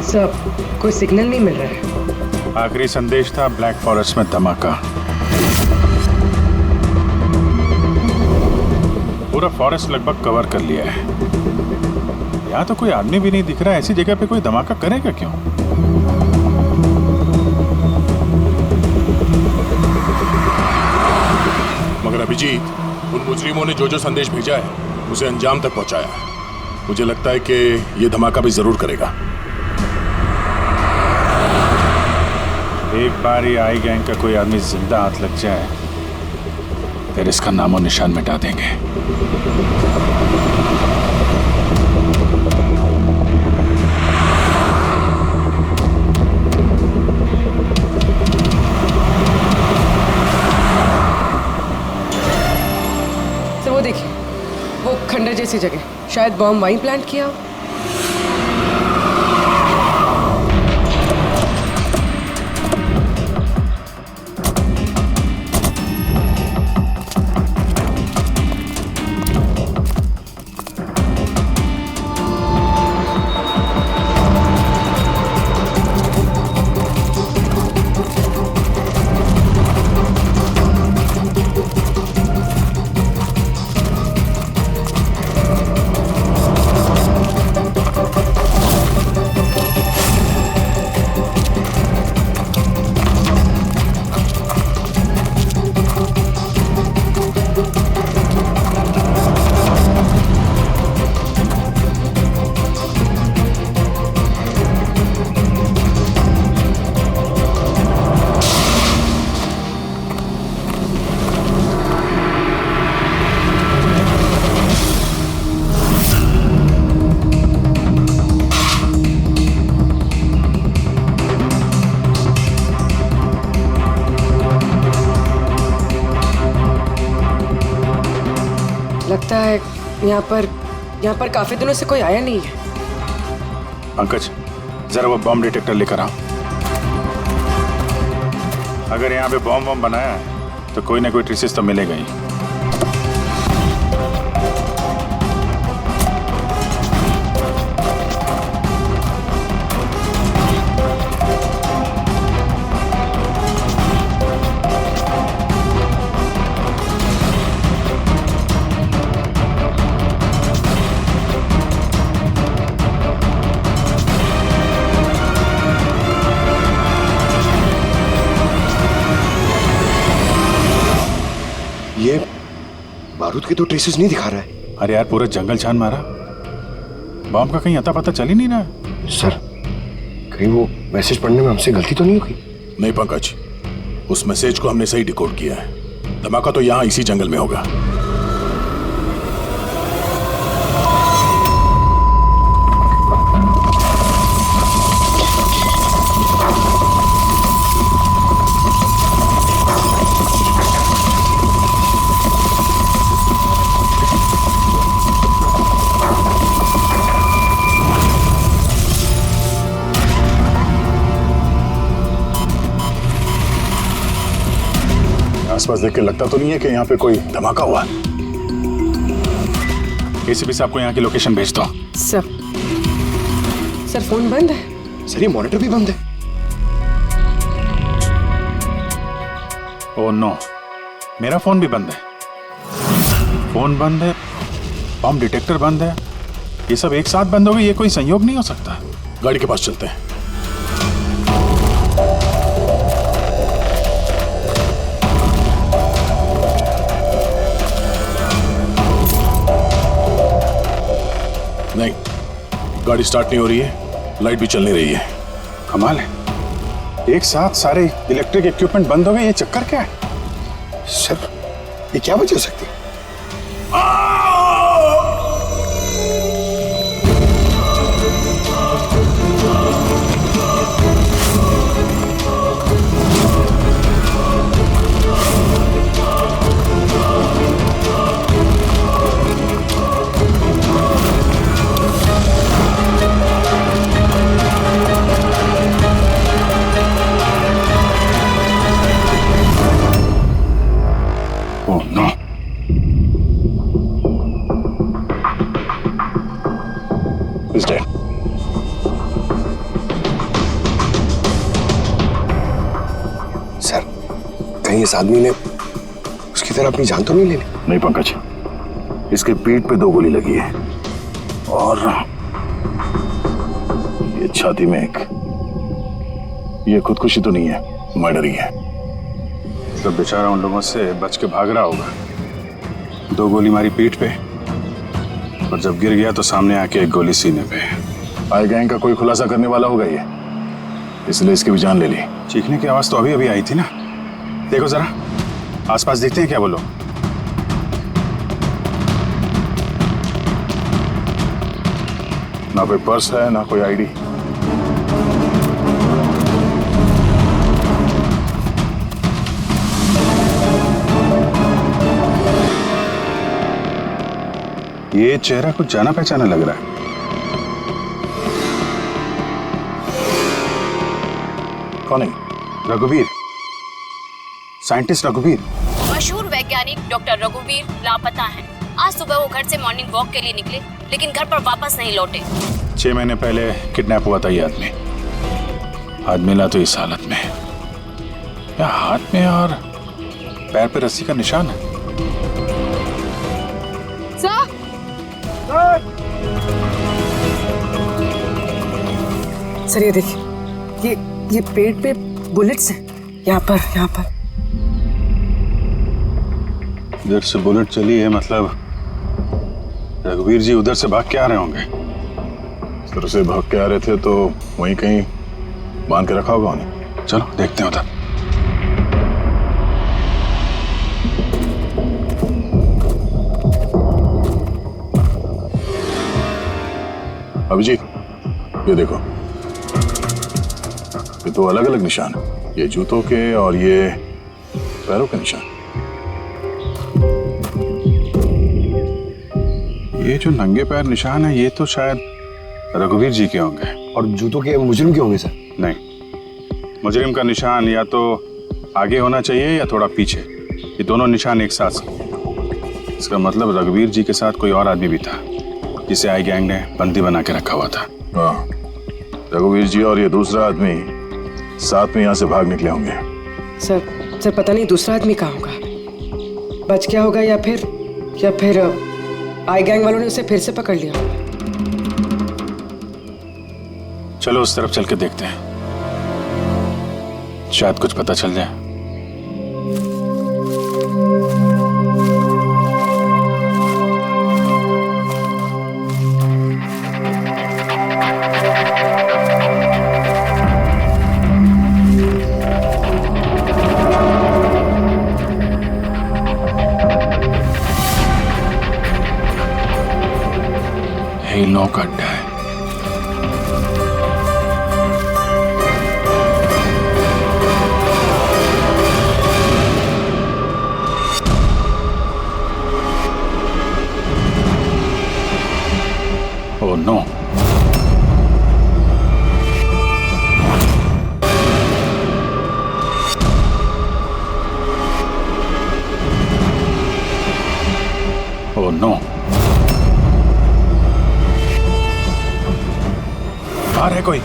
S3: सब कोई सिग्नल नहीं मिल रहा है।
S7: आखिरी संदेश था ब्लैक फॉरेस्ट में धमाका। पूरा फॉरेस्ट लगभग कवर कर लिया है। यहाँ तो कोई आदमी भी नहीं दिख रहा है। ऐसी जगह पे कोई धमाका करेगा क्यों?
S10: मगर अभिजीत, उन मुजरिमों ने जो जो संदेश भेजा है उसे अंजाम तक पहुंचाया है। मुझे लगता है कि ये धमाका भी जरूर करेगा।
S16: एक बार ये आई गैंग का कोई आदमी जिंदा हाथ लग जाए फिर इसका नामो निशान मिटा देंगे।
S3: तो वो देखिए, वो खंडर जैसी जगह, शायद बॉम्ब वहीं प्लांट किया हो। लगता है यहाँ पर काफी दिनों से कोई आया नहीं है।
S16: पंकज, जरा वो बॉम्ब डिटेक्टर लेकर आओ। अगर यहाँ पे बॉम्ब बनाया है तो कोई ना कोई ट्रेसेस तो मिलेगा ही।
S8: ये बारूद के तो ट्रेसेस नहीं दिखा रहा है।
S16: अरे यार, पूरा जंगल छान मारा, बॉम्ब का कहीं अता पता चल ही नहीं रहा।
S8: सर, कहीं वो मैसेज पढ़ने में हमसे गलती तो नहीं होगी?
S15: नहीं पंकज, उस मैसेज को हमने सही डिकोड किया है। धमाका तो यहाँ इसी जंगल में होगा। आसपास देख के लगता तो नहीं है कि यहाँ पे कोई धमाका हुआ।
S16: एसीपी साहब को यहाँ की लोकेशन भेज दो।
S3: सर फोन बंद है।
S8: सर, ये मॉनिटर भी बंद है।
S16: ओह नो, मेरा फोन भी बंद है। फोन बंद है, बॉम्ब डिटेक्टर बंद है, ये सब एक साथ बंद हो गए। ये कोई संयोग नहीं हो सकता।
S15: गाड़ी के पास चलते हैं। नहीं, गाड़ी स्टार्ट नहीं हो रही है, लाइट भी चल नहीं रही है।
S16: कमाल है, एक साथ सारे इलेक्ट्रिक इक्विपमेंट बंद हो गए। ये चक्कर क्या है?
S8: सर, ये क्या वजह हो सकती है? इस आदमी ने उसकी तरह अपनी जान तो नहीं ले ली?
S15: नहीं पंकज, इसके पीठ पे 2 गोली लगी है और ये छाती में एक। ये खुदकुशी तो नहीं है, मर्डर ही है।
S16: तो बेचारा उन लोगों से बच के भाग रहा होगा। 2 गोली मारी पीठ पे और जब गिर गया तो सामने आके 1 गोली सीने पे।
S15: आई गैंग का कोई खुलासा करने वाला होगा ये?
S7: इसलिए इसकी भी जान ले ली।
S16: चीखने की आवाज तो अभी अभी आई थी ना। देखो जरा आसपास देखते हैं क्या वो लोग।
S7: ना कोई पर्स है ना कोई आईडी।
S16: ये चेहरा कुछ जाना पहचाना लग रहा है।
S7: कौन है?
S16: रघुवीर, साइंटिस्ट रघुवीर।
S17: मशहूर वैज्ञानिक डॉक्टर रघुवीर लापता हैं। आज सुबह वो घर से मॉर्निंग वॉक के लिए निकले, लेकिन घर पर वापस नहीं लौटे।
S16: 6 महीने पहले किडनैप हुआ था ये आदमी। आज मिला तो इस हालत में। क्या हाथ में और पैर पे रस्सी का निशान है?
S3: सर ये देखिए, ये पेट पे बुलेट्स हैं। यहाँ पर
S16: इधर से बुलेट चली है, मतलब रघुवीर जी उधर से भाग के आ रहे होंगे।
S7: इस तरह से भाग के आ रहे थे तो वहीं कहीं बांध के रखा होगा उन्हें।
S16: चलो देखते हैं उधर।
S7: अभिजीत, ये देखो, ये तो अलग अलग निशान है। ये जूतों के और ये पैरों के निशान।
S16: ये जो नंगे पैर निशान है ये तो शायद रघुवीर जी के होंगे।
S8: और जूतों के मुजरिम के होंगे सर?
S16: नहीं, मुजरिम का निशान या तो आगे होना चाहिए या थोड़ा पीछे। ये दोनों निशान एक साथ। इसका मतलब रघुवीर जी के साथ कोई और आदमी भी था जिसे आई गैंग ने बंदी बना के रखा हुआ था।
S7: हाँ, रघुवीर जी और ये दूसरा आदमी साथ में यहाँ से भाग निकले होंगे।
S3: सर पता नहीं दूसरा आदमी कहाँ होगा, बच गया होगा या फिर आई गैंग वालों ने उसे फिर से पकड़ लिया।
S16: चलो उस तरफ चल के देखते हैं, शायद कुछ पता चल जाए। हिलों का अड्डा है। Oh no. Oh no. बाहर है कोई?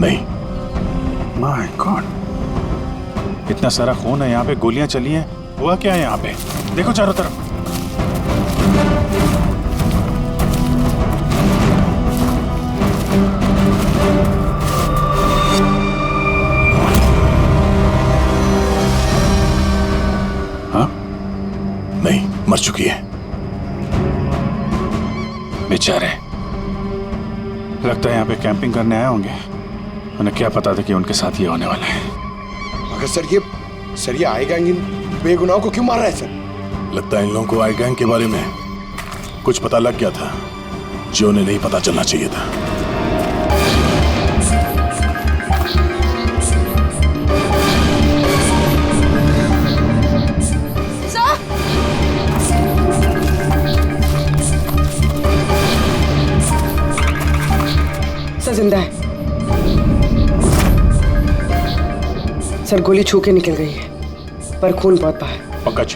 S7: नहीं।
S16: माय गॉड, इतना सारा खून है यहाँ पे, गोलियां चली हैं। हुआ क्या है यहाँ पे? देखो चारों तरफ।
S7: हाँ? नहीं, मर चुकी है।
S16: बेचारे, लगता है यहाँ पे कैंपिंग करने आए होंगे। उन्हें क्या पता था कि उनके साथ ये होने वाला है।
S8: मगर सर ये आई गैंग इन बेगुनाहों को क्यों मार रहा है सर?
S7: लगता है इन लोगों को आई गैंग के बारे में कुछ पता लग गया था जो उन्हें नहीं पता चलना चाहिए था।
S3: सर जिंदा है। सर गोली छू के निकल गई है, पर खून बहुत बाहर।
S7: पंकज,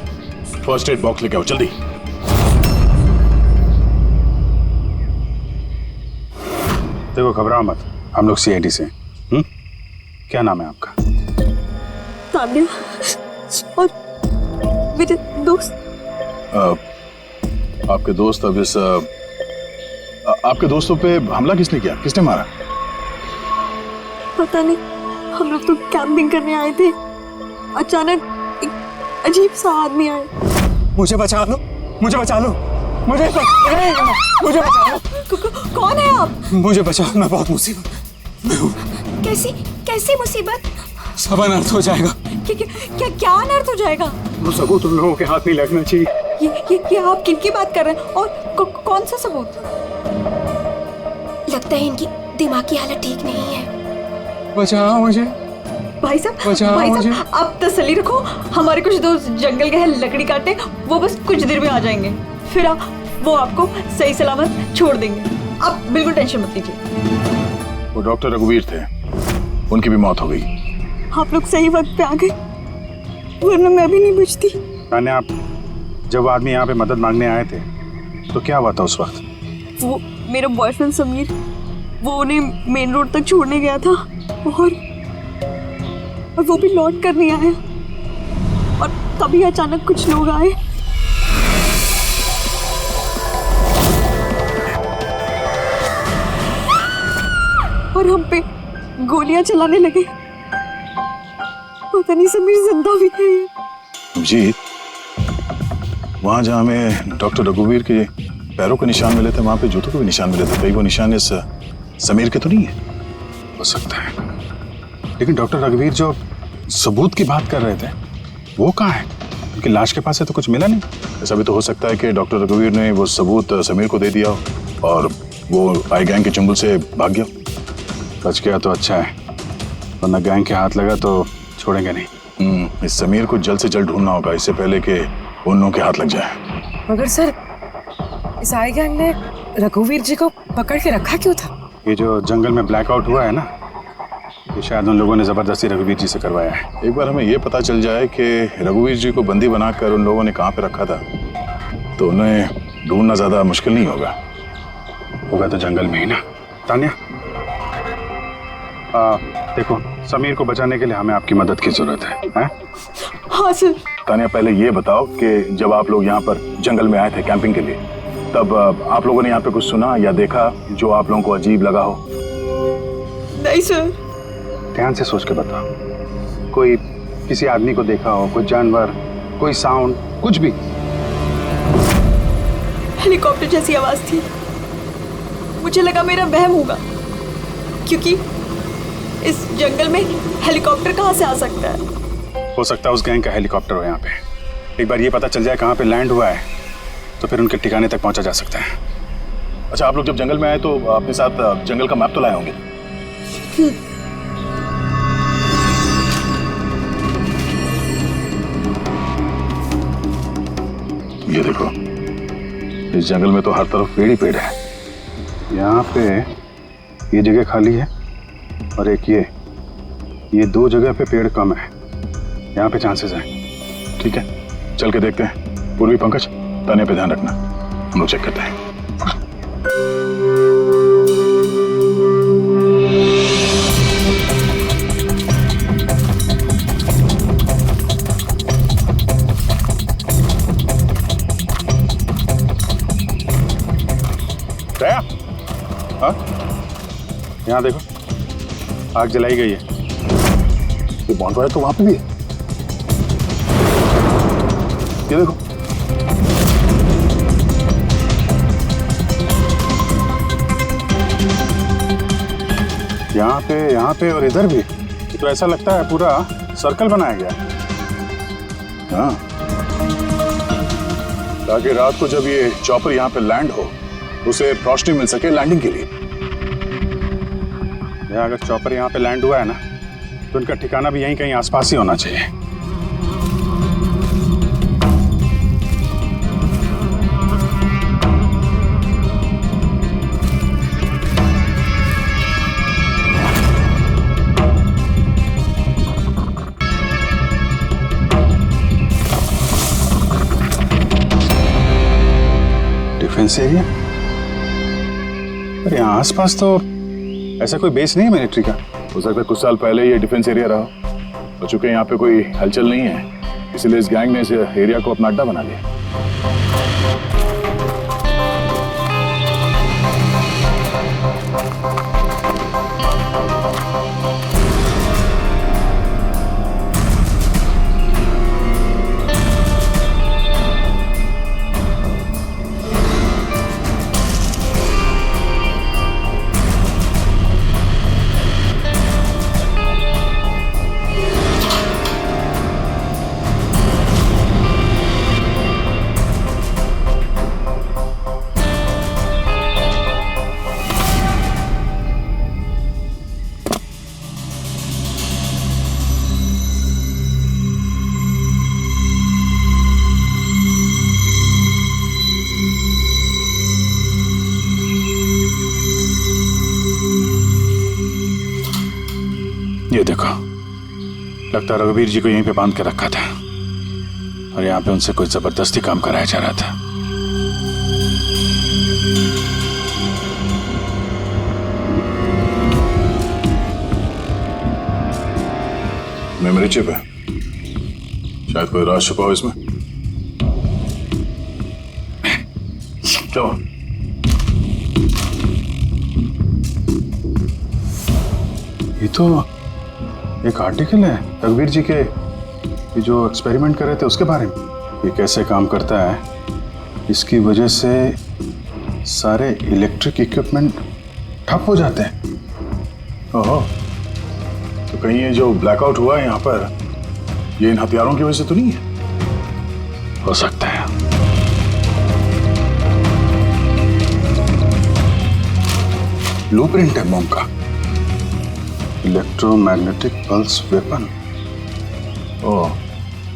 S7: फर्स्ट एड बॉक्स लेके आओ जल्दी।
S16: देखो घबराओ मत, हम लोग सीआईडी से। क्या नाम है आपका?
S18: तान्या और मेरे दोस्त।
S7: आपके दोस्त अब इस आपके दोस्तों पे हमला किसने किया? किसने मारा?
S18: पता नहीं, हम लोग तो कैंपिंग करने आए थे, अचानक एक अजीब सा आदमी आया।
S8: मुझे बचा लो, मुझे बचा लो,
S19: मुझे बचाओ।
S18: कौन है आप?
S19: मुझे बचाओ, मैं बहुत मुसीबत में हूँ।
S18: कैसी कैसी मुसीबत?
S19: सब अनर्थ हो जाएगा।
S18: क्या अनर्थ हो जाएगा?
S19: वो सबूत उन लोगों के हाथ नहीं लगना चाहिए।
S18: ये आप किनकी बात कर रहे हैं और कौन सा सबूत? लगता है इनकी दिमाग की हालत ठीक नहीं है।
S19: बचाओ मुझे।
S18: भाई साहब आप तसल्ली रखो, हमारे कुछ दोस्त जंगल गए लकड़ी काटने, वो बस कुछ देर में आ जाएंगे, फिर वो आपको सही सलामत छोड़ देंगे। आप बिल्कुल टेंशन मत लीजिए।
S7: वो डॉक्टर रघुवीर थे, उनकी भी मौत हो गई।
S18: आप लोग सही वक्त पे आ गए, वरना मैं भी नहीं बचती।
S16: तान्या, आप जब आदमी यहाँ पे मदद मांगने आए थे तो क्या हुआ था उस वक्त?
S18: वो मेरा बॉयफ्रेंड समीर, वो उन्हें मेन रोड तक छोड़ने गया था और वो भी लौट कर नहीं आया, और तभी अचानक कुछ लोग आए। और हम पे गोलियां चलाने लगे। पता नहीं समीर जिंदा भी है।
S7: जी, वहां जहां हमें डॉक्टर रघुवीर के पैरों के निशान मिले थे, वहां पे जूतों के भी निशान मिले थे। कहीं वो निशान इस समीर के तो नहीं है?
S16: हो सकता है, लेकिन डॉक्टर रघुवीर जो सबूत की बात कर रहे थे वो कहाँ है? उनकी लाश के पास है तो कुछ मिला नहीं।
S7: ऐसा भी तो हो सकता है कि डॉक्टर रघुवीर ने वो सबूत समीर को दे दिया और वो आई गैंग के चुंगल से भाग गया।
S16: बच गया तो अच्छा है, वरना गैंग के हाथ लगा तो छोड़ेंगे नहीं।
S7: इस समीर को जल्द से जल्द ढूंढना होगा, इससे पहले कि उन लोगों के हाथ लग जाए।
S3: मगर सर, इस आई गैंग ने रघुवीर जी को पकड़ के रखा क्यों था?
S16: ये जो जंगल में ब्लैकआउट हुआ है ना, ये शायद उन लोगों ने जबरदस्ती रघुवीर जी से करवाया है।
S7: एक बार हमें ये पता चल जाए कि रघुवीर जी को बंदी बनाकर उन लोगों ने कहाँ पे रखा था, तो उन्हें ढूंढना ज्यादा मुश्किल नहीं होगा।
S16: होगा तो जंगल में ही ना। तान्या, देखो, समीर को बचाने के लिए हमें आपकी मदद की जरूरत है।
S18: हाँ सर।
S7: तान्या, पहले ये बताओ कि जब आप लोग यहाँ पर जंगल में आए थे कैंपिंग के लिए, तब आप लोगों ने यहाँ पे कुछ सुना या देखा जो आप लोगों को अजीब लगा हो?
S18: नहीं सर।
S16: ध्यान से सोच के बताओ। कोई किसी आदमी को देखा हो, कोई जानवर, कोई साउंड, कुछ भी?
S18: हेलीकॉप्टर जैसी आवाज थी। मुझे लगा मेरा वहम होगा, क्योंकि इस जंगल में हेलीकॉप्टर कहाँ से आ सकता है?
S16: हो सकता है उस गैंग का हेलीकॉप्टर हो यहाँ पे। एक बार ये पता चल जाए कहाँ पे लैंड हुआ है तो फिर उनके ठिकाने तक पहुंचा जा सकता है।
S7: अच्छा, आप लोग जब जंगल में आए तो अपने साथ जंगल का मैप तो लाए होंगे? ये देखो, इस जंगल में तो हर तरफ पेड़ ही पेड़ है।
S16: यहाँ पे ये जगह खाली है और एक ये दो जगह पे पेड़ कम है, यहाँ पे चांसेस हैं।
S7: ठीक है, चल के देखते हैं। पूर्वी पंकज, तान्या पे ध्यान रखना, हम लोग चेक करते हैं।
S16: दया, हाँ, यहाँ देखो, आग जलाई गई है।
S7: ये बॉन्डफायर तो वहां पे भी है। ये देखो,
S16: यहाँ पे और इधर भी। तो ऐसा लगता है पूरा सर्कल बनाया गया।
S7: हाँ, ताकि रात को जब ये चॉपर यहाँ पे लैंड हो, उसे रोशनी मिल सके लैंडिंग के लिए।
S16: अगर चॉपर यहाँ पे लैंड हुआ है ना, तो उनका ठिकाना भी यहीं कहीं आसपास ही होना चाहिए। Defence area? अरे यहाँ आसपास तो ऐसा कोई बेस नहीं है मिलिट्री का।
S7: हो सकता है कुछ साल पहले ये डिफेंस एरिया रहा, और चूंकि यहाँ पे कोई हलचल नहीं है, इसलिए इस गैंग ने इस एरिया को अपना अड्डा बना लिया।
S16: लगता है रघुवीर जी को यहीं पे बांध के रखा था और यहाँ पे उनसे कोई जबरदस्ती काम कराया जा रहा था।
S7: मेमोरी चिप है, शायद कोई राज छुपा हो इसमें। चलो
S16: ये तो एक आर्टिकल है रघुवीर जी के, ये जो एक्सपेरिमेंट कर रहे थे उसके बारे में। ये कैसे काम करता है, इसकी वजह से सारे इलेक्ट्रिक इक्विपमेंट ठप हो जाते हैं।
S7: ओहो, तो कहीं ये जो ब्लैकआउट हुआ है यहाँ पर, ये इन हथियारों की वजह से तो नहीं है?
S16: हो सकता है। ब्लूप्रिंट है बम का, इलेक्ट्रोमैग्नेटिक पल्स वेपन।
S7: ओह,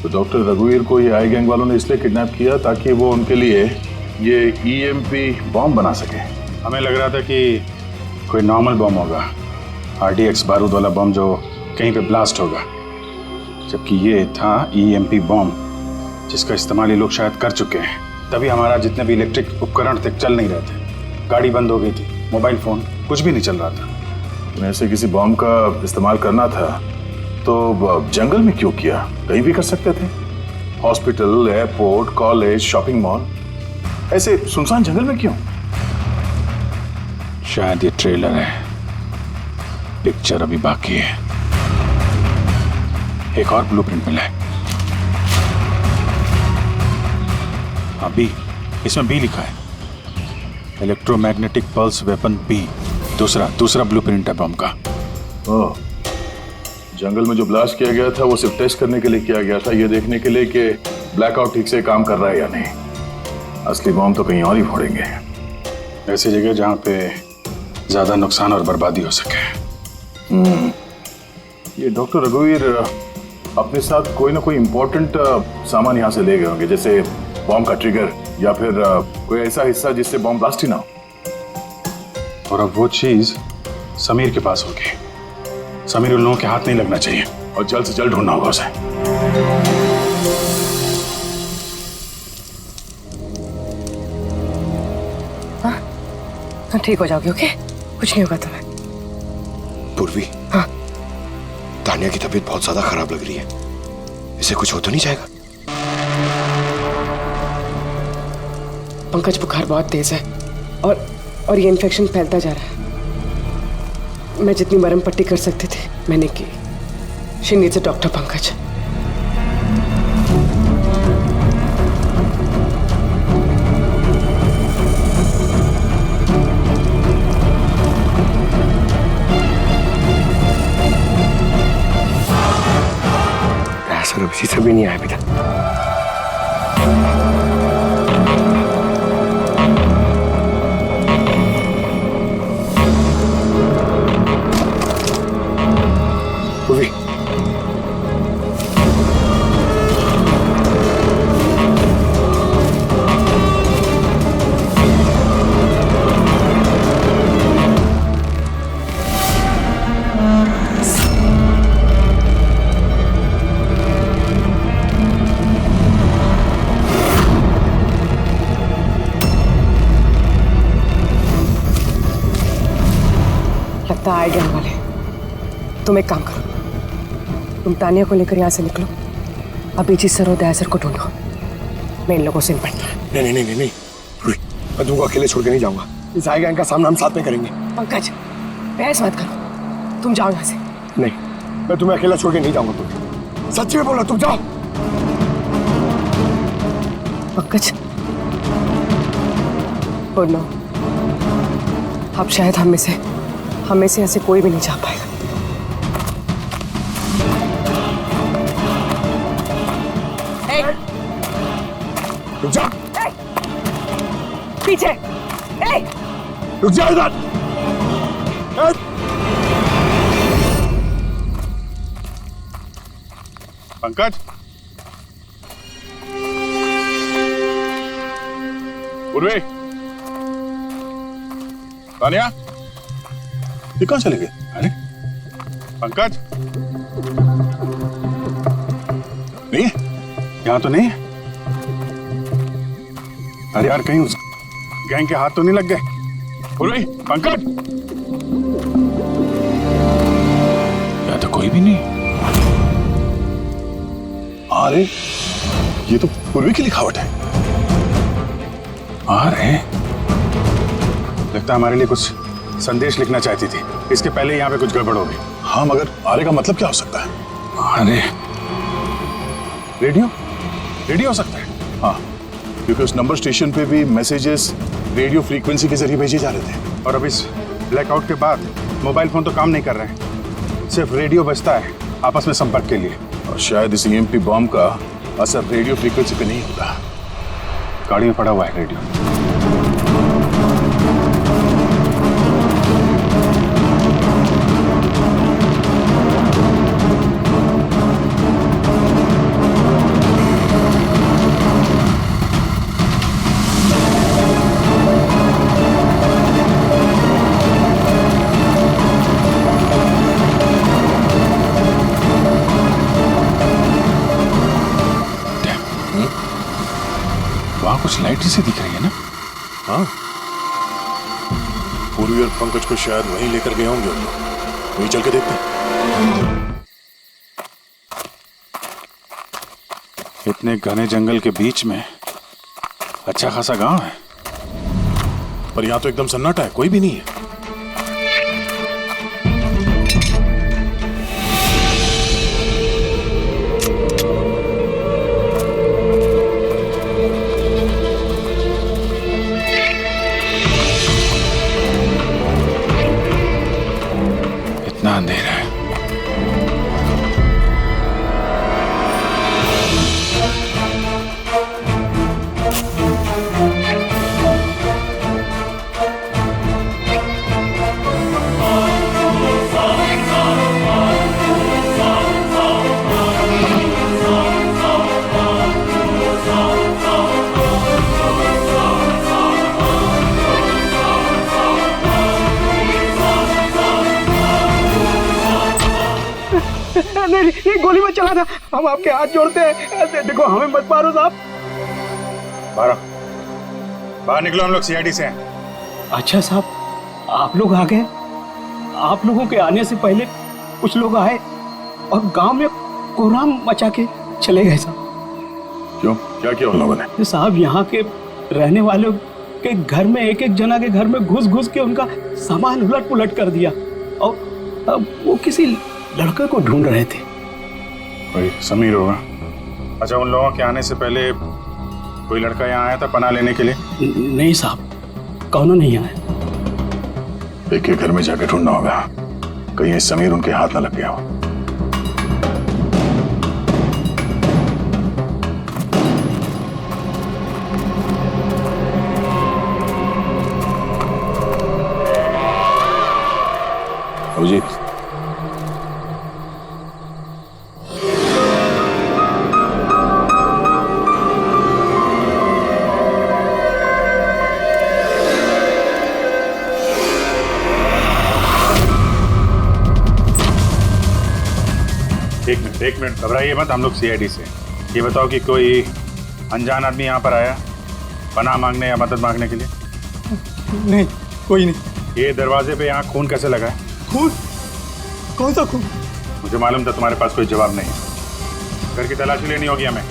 S7: तो डॉक्टर रघुवीर को ये आई गैंग वालों ने इसलिए किडनैप किया ताकि वो उनके लिए ये ईएमपी बॉम्ब बना सके।
S16: हमें लग रहा था कि कोई नॉर्मल बम होगा, आरडीएक्स बारूद वाला बम जो कहीं पे ब्लास्ट होगा, जबकि ये था ईएमपी बॉम्ब जिसका इस्तेमाल ये लोग शायद कर चुके हैं। तभी हमारा जितने भी इलेक्ट्रिक उपकरण थे चल नहीं रहे थे, गाड़ी बंद हो गई थी, मोबाइल फोन कुछ भी नहीं चल रहा था।
S7: ऐसे किसी बॉम्ब का इस्तेमाल करना था तो जंगल में क्यों किया? कहीं भी कर सकते थे, hospital, airport, college, shopping mall, ऐसे सुनसान जंगल में क्यों?
S16: शायद ये ट्रेलर है, पिक्चर अभी बाकी है। एक और ब्लूप्रिंट मिला है। हाँ, बी, इसमें बी लिखा है, इलेक्ट्रोमैग्नेटिक पल्स वेपन बी। दूसरा ब्लूप्रिंट है बम का।
S7: ओह, जंगल में जो ब्लास्ट किया गया था वो सिर्फ टेस्ट करने के लिए किया गया था, ये देखने के लिए कि ब्लैकआउट ठीक से काम कर रहा है या नहीं। असली बम तो कहीं और ही फोड़ेंगे,
S16: ऐसी जगह जहां पे ज्यादा नुकसान और बर्बादी हो सके।
S7: ये डॉक्टर रघुवीर अपने साथ कोई ना कोई इंपॉर्टेंट सामान यहाँ से ले गए होंगे, जैसे बॉम्ब का ट्रिगर या फिर कोई ऐसा हिस्सा जिससे बॉम्ब ब्लास्ट ही ना हो।
S16: और अब वो चीज समीर के पास होगी। समीर उन लोगों के हाथ नहीं लगना चाहिए
S7: और जल्द से जल्द ढूंढना होगा उसे।
S3: हाँ, ठीक हो जाओगे, ओके? कुछ नहीं होगा तुम्हें।
S8: पूर्वी,
S3: हाँ,
S8: तानिया की तबीयत बहुत ज्यादा खराब लग रही है, इसे कुछ हो तो नहीं जाएगा?
S3: पंकज, बुखार बहुत तेज है और ये इन्फेक्शन फैलता जा रहा है। मैं जितनी मरहम पट्टी कर सकती थी मैंने की। She needs a doctor, Pankaj.
S8: ऐसा किसी से भी नहीं आया बेटा।
S3: लगता आए गैंग वाले। तुम एक काम करो, तुम तानिया को लेकर यहाँ से निकलो, अभिजीत सर और दया सर को ढूंढो। मैं इन लोगों से निपटना।
S8: नहीं, मैं तुमको अकेले छोड़ के नहीं जाऊंगा। इस आई गैंग का सामना हम साथ में करेंगे।
S3: पंकज, बहस मत करो, तुम जाओ यहाँ से।
S8: नहीं, मैं तुम्हें अकेला छोड़ के नहीं जाऊंगा। तुम सच्ची में बोलो, तुम जाओ।
S3: पंकज, और नो, अब शायद हमें से ऐसे कोई भी नहीं जा पाएगा।
S8: रुक जा।
S3: पीछे।
S8: रुक जा इधर।
S16: पंकज,
S7: पूर्वी, तानिया, ये कहाँ चले गए?
S16: अरे पंकज, नहीं है? यहाँ तो नहीं है। अरे यार कहीं उस गैंग के हाथ तो नहीं लग गए? पूर्वी, पंकज, यहाँ तो कोई भी नहीं।
S7: अरे ये तो पूर्वी की लिखावट है।
S16: अरे लगता है हमारे लिए कुछ संदेश लिखना चाहती थी। इसके पहले यहाँ पे कुछ गड़बड़ हो गई।
S7: हाँ, मगर आरे का मतलब क्या हो सकता है?
S16: अरे रेडियो, रेडियो हो सकता है।
S7: हाँ, क्योंकि उस नंबर स्टेशन पे भी मैसेजेस रेडियो फ्रीक्वेंसी के जरिए भेजे जा रहे थे।
S16: और अब इस ब्लैकआउट के बाद मोबाइल फोन तो काम नहीं कर रहे हैं, सिर्फ रेडियो बजता है आपस में संपर्क के लिए।
S7: और शायद इस EMP बॉम्ब का असर रेडियो फ्रीक्वेंसी पे नहीं होता।
S16: गाड़ी में पड़ा हुआ है रेडियो। वहां कुछ लाइट से दिख रही है ना?
S7: हाँ, पूर्वी और पंकज को शायद वहीं लेकर गए होंगे। वहीं चल के देखते हैं।
S16: इतने घने जंगल के बीच में अच्छा खासा गांव है,
S7: पर यहाँ तो एकदम सन्नाटा है, कोई भी नहीं है।
S16: इतना अंधेरा है।
S20: नहीं, ये गोली मत चलाना, हम आपके हाथ जोड़ते हैं। देखो हमें मत मारो साहब।
S16: बाहर निकलो, हम लोग CID से हैं।
S20: अच्छा साहब, आप लोग आ गए। आप लोगों के आने से पहले कुछ लोग आए और गांव में कोहराम मचा के चले गए साहब।
S7: क्यों, क्या किया उन लोगों ने?
S20: साहब यहाँ के रहने वालों के घर में एक एक जना के घर में घुस घुस के उनका सामान उलट पुलट कर दिया और अब वो किसी लड़के को ढूंढ रहे थे।
S16: कोई समीर होगा। अच्छा, उन लोगों के आने से पहले कोई लड़का यहाँ आया था पनाह लेने के लिए?
S20: नहीं साहब, कौनो नहीं आया।
S7: एक घर में जाके ढूंढना होगा, कहीं समीर उनके हाथ न लग गया हो। अभिजीत,
S16: एक मिनट घबराइए मत, हम लोग CID से। ये बताओ कि कोई अनजान आदमी यहाँ पर आया पनाह मांगने या मदद मांगने के लिए?
S20: नहीं, कोई नहीं।
S16: ये दरवाजे पे यहाँ खून कैसे लगा है?
S20: खून? कौन सा खून?
S16: मुझे मालूम था तुम्हारे पास कोई जवाब नहीं है। घर की तलाशी लेनी होगी हमें।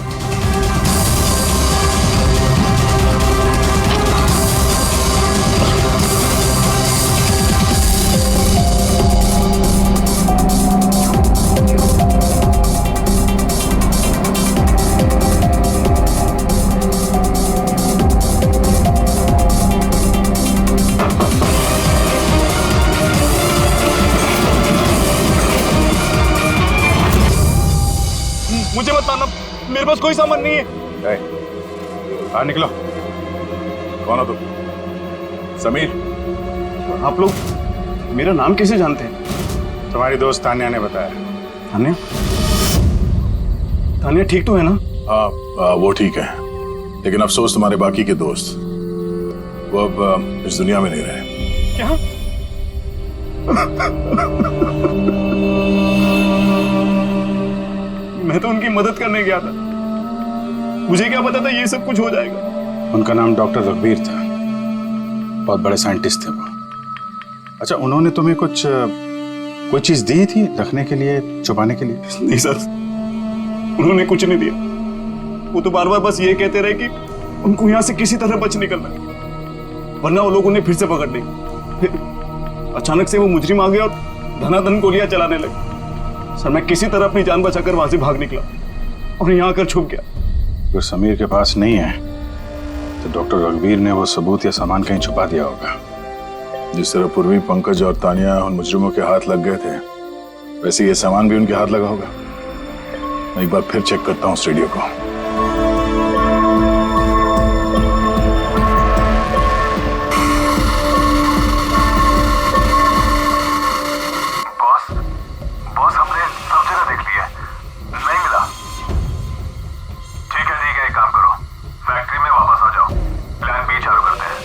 S20: मुझे मत मारना, मेरे पास कोई सामान नहीं है।
S16: बाहर निकलो।
S7: कौन हो तुम? समीर?
S20: आप लोग मेरा नाम कैसे जानते हैं?
S16: तुम्हारी दोस्त तान्या ने बताया।
S20: तान्या? तान्या ठीक तो है ना?
S7: हाँ, वो ठीक है, लेकिन अफसोस तुम्हारे बाकी के दोस्त वो अब इस दुनिया में नहीं रहे।
S20: क्या?
S7: मैं तो उनकी मदद करने गया था, मुझे क्या पता था ये सब कुछ हो जाएगा।
S16: उनका नाम डॉक्टर रघुवीर था, बहुत बड़े साइंटिस्ट थे वो। अच्छा, उन्होंने तुम्हें कोई चीज दी थी रखने के लिए, छुपाने के लिए?
S7: नहीं सर, उन्होंने कुछ नहीं दिया। वो तो बार बार बस ये कहते रहे कि उनको यहाँ से किसी तरह बच निकलना है, वरना वो लोग उन्हें फिर से पकड़ लेंगे। फिर अचानक से वो मुजरिम आ गया और धनाधन गोलियां चलाने लगे। सर मैं किसी तरह अपनी जान बचाकर वहां से भाग निकला और यहाँ आकर छुप गया।
S16: अगर समीर के पास नहीं है तो डॉक्टर रघुवीर ने वो सबूत या सामान कहीं छुपा दिया होगा।
S7: जिस तरह पूर्वी, पंकज और तानिया उन मुजरिमों के हाथ लग गए थे, वैसे ये सामान भी उनके हाथ लगा होगा। मैं एक बार फिर चेक करता हूँ उस रेडियो को।
S5: बॉस हमने सब जगह देख लिया, नहीं मिला। ठीक है, एक काम करो, फैक्ट्री में वापस आ जाओ, प्लान बी चालू करते हैं।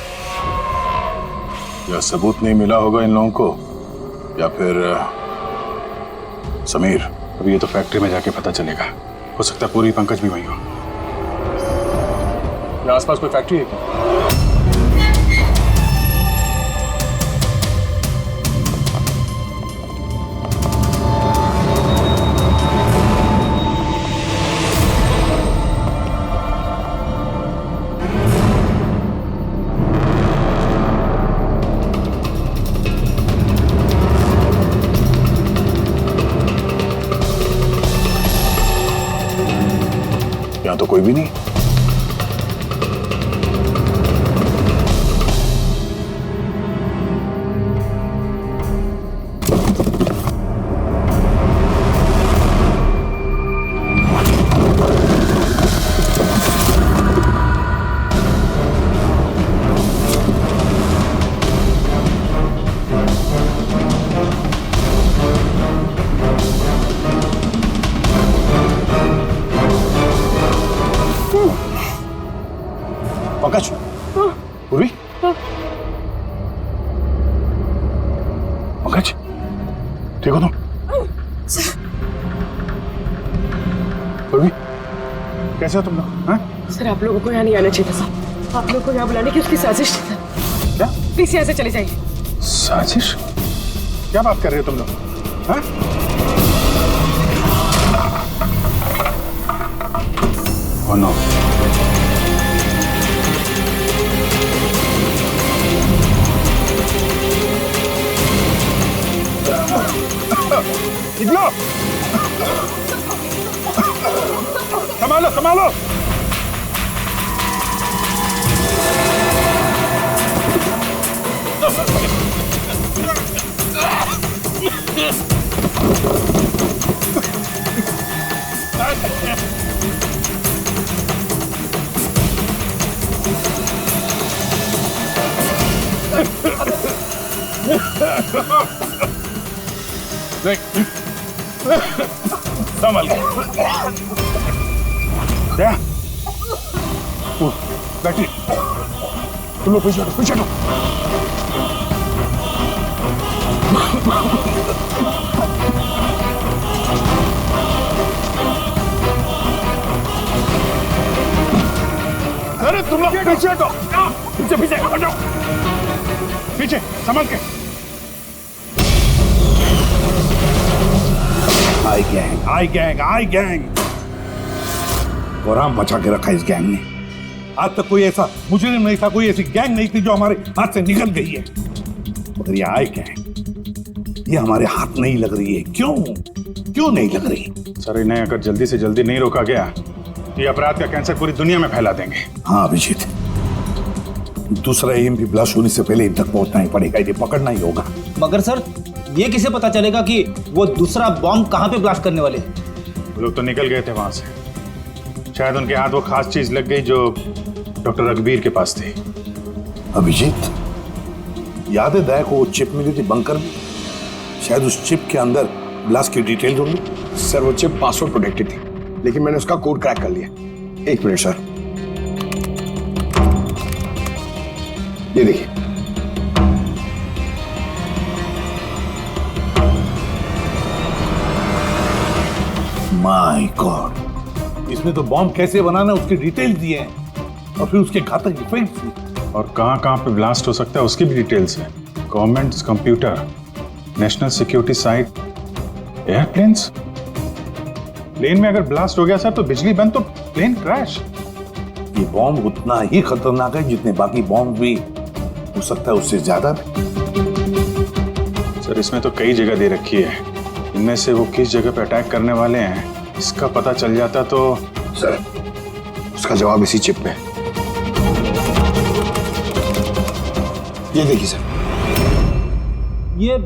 S7: या सबूत नहीं मिला होगा इन लोगों को, या फिर समीर।
S16: अभी ये तो फैक्ट्री में जाके पता चलेगा, हो सकता है पूरी पंकज भी वही हो।
S7: आसपास कोई फैक्ट्री है क्या? यहाँ तो कोई भी नहीं। पंकज, पूर्वी, पंकज, ठीक हो तुम? पूर्वी, कैसे हो तुम लोग?
S3: सर आप लोगों को यहाँ नहीं आना चाहिए था साहब। आप लोगों को यहाँ बुलाने की उसकी साजिश थी सर।
S7: क्या?
S3: प्लीज यहाँ से चले जाइए।
S7: साजिश? क्या बात कर रहे हो तुम लोग? हाँ?
S16: Oh no.
S7: निकलो! संभालो, संभालो! संभल के। बैठी, तुम लोग पीछे हटो, पीछे हटो। अरे तुम लोग पीछे हटो, पीछे पीछे हटो, पीछे संभल के।
S5: आई गैंग, आई गैंग, आई गैंग। गोराम बचा के रखा इस गैंग ने। आज तक कोई ऐसा मुजरिम नहीं था, कोई ऐसी गैंग नहीं थी जो हमारे हाथ से निकल गई है। मगर ये आई गैंग, ये हमारे हाथ नहीं लग रही है। क्यों? क्यों नहीं लग रही?
S16: सर इन्हें अगर जल्दी से जल्दी नहीं रोका गया तो ये अपराध का कैंसर पूरी दुनिया में फैला देंगे।
S5: हाँ अभिजीत, दूसरा एम भी ब्लास्ट होने से पहले इन तक पहुंचना ही पड़ेगा, इन्हें पकड़ना ही होगा।
S6: मगर सर ये किसे पता चलेगा कि वो दूसरा बॉम्ब कहाँ पे ब्लास्ट करने वाले?
S16: वो लोग तो निकल गए थे वहां से, शायद उनके हाथ वो खास चीज लग गई जो डॉक्टर रघुवीर के पास थी।
S5: अभिजीत, याद है दया को वो चिप मिली थी बंकर में? शायद उस चिप के अंदर ब्लास्ट की डिटेल होंगी।
S8: सर वो चिप पासवर्ड प्रोटेक्टेड थी, लेकिन मैंने उसका कोड क्रैक कर लिया। एक मिनट सर, ये देखिए।
S5: माय गॉड, इसमें तो बॉम्ब कैसे बनाना उसकी डिटेल दिए हैं और फिर उसके घातक इफेक्ट्स भी।
S16: और कहाँ कहाँ पे ब्लास्ट हो सकता है उसकी भी डिटेल्स है। Government computer, national security site, airplanes. Plane में अगर ब्लास्ट हो गया सर तो बिजली बंद तो प्लेन क्रैश।
S5: ये बॉम्ब उतना ही खतरनाक है जितने बाकी बॉम्ब भी हो सकता है, उससे ज्यादा भी।
S16: सर इसमें तो कई जगह दे रखी है, इनमें से वो किस जगह पे अटैक करने वाले हैं इसका पता चल जाता तो।
S8: सर उसका जवाब इसी चिप में। ये देखिए सर,
S20: ये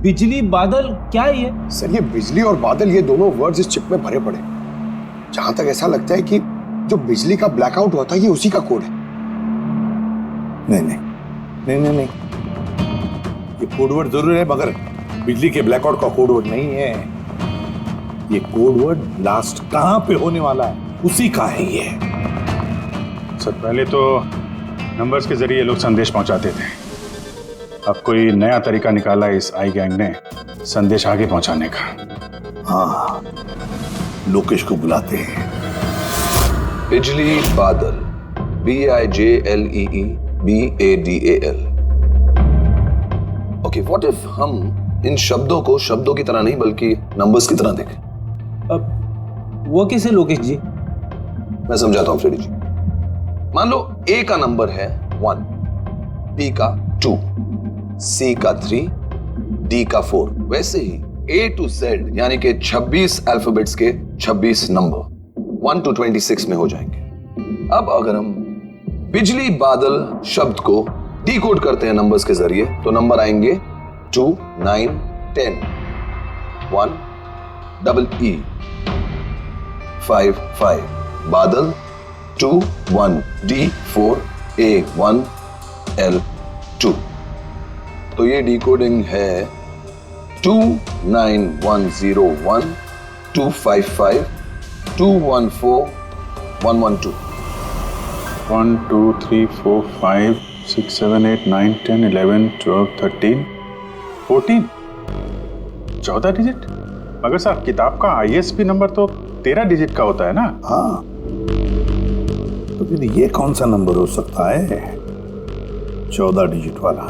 S20: बिजली बादल क्या है ये?
S8: सर ये बिजली और बादल, ये दोनों वर्ड्स इस चिप में भरे पड़े। जहां तक ऐसा लगता है कि जो बिजली का ब्लैकआउट होता है ये उसी का कोड है।
S5: नहीं नहीं नहीं नहीं नहीं, ये कोडवर्ड जरूर है मगर बिजली के ब्लैकआउट का कोडवर्ड नहीं है। ये कोडवर्ड ब्लास्ट कहां पे होने वाला है उसी का है ये।
S16: सर पहले तो नंबर्स के जरिए लोग संदेश पहुंचाते थे, अब कोई नया तरीका निकाला इस आई गैंग ने संदेश आगे पहुंचाने का।
S5: हाँ, लोकेश को बुलाते हैं।
S13: बिजली बादल, BIJLEEBADAL। ओके, व्हाट इफ हम इन शब्दों को शब्दों की तरह नहीं बल्कि नंबर्स की तरह देखें?
S20: अब वो कैसे लोकेश जी?
S13: मैं समझाता हूं फ्रेडी जी। मान लो A का नंबर है 1, B का 2, C का 3, D का 4। वैसे ही A to Z यानी कि 26 अल्फाबेट्स के 26 नंबर 1 to 26 में हो जाएंगे। अब अगर हम बिजली बादल शब्द को डिकोड करते हैं नंबर्स के जरिए तो नंबर आएंगे 2, 9, 10, 1, EE, 5, 5, बादल 2, 1, D, 4, A, 1, L, 2। तो ये डिकोडिंग है 29101 255 214 112।
S16: 1 2 3 4 5 6 7 8 9 10 11 12 13 14 14 डिजिट। मगर सर किताब का ISB नंबर तो 13 डिजिट का होता है ना?
S5: हाँ, तो फिर ये कौन सा नंबर हो सकता है 14 डिजिट वाला?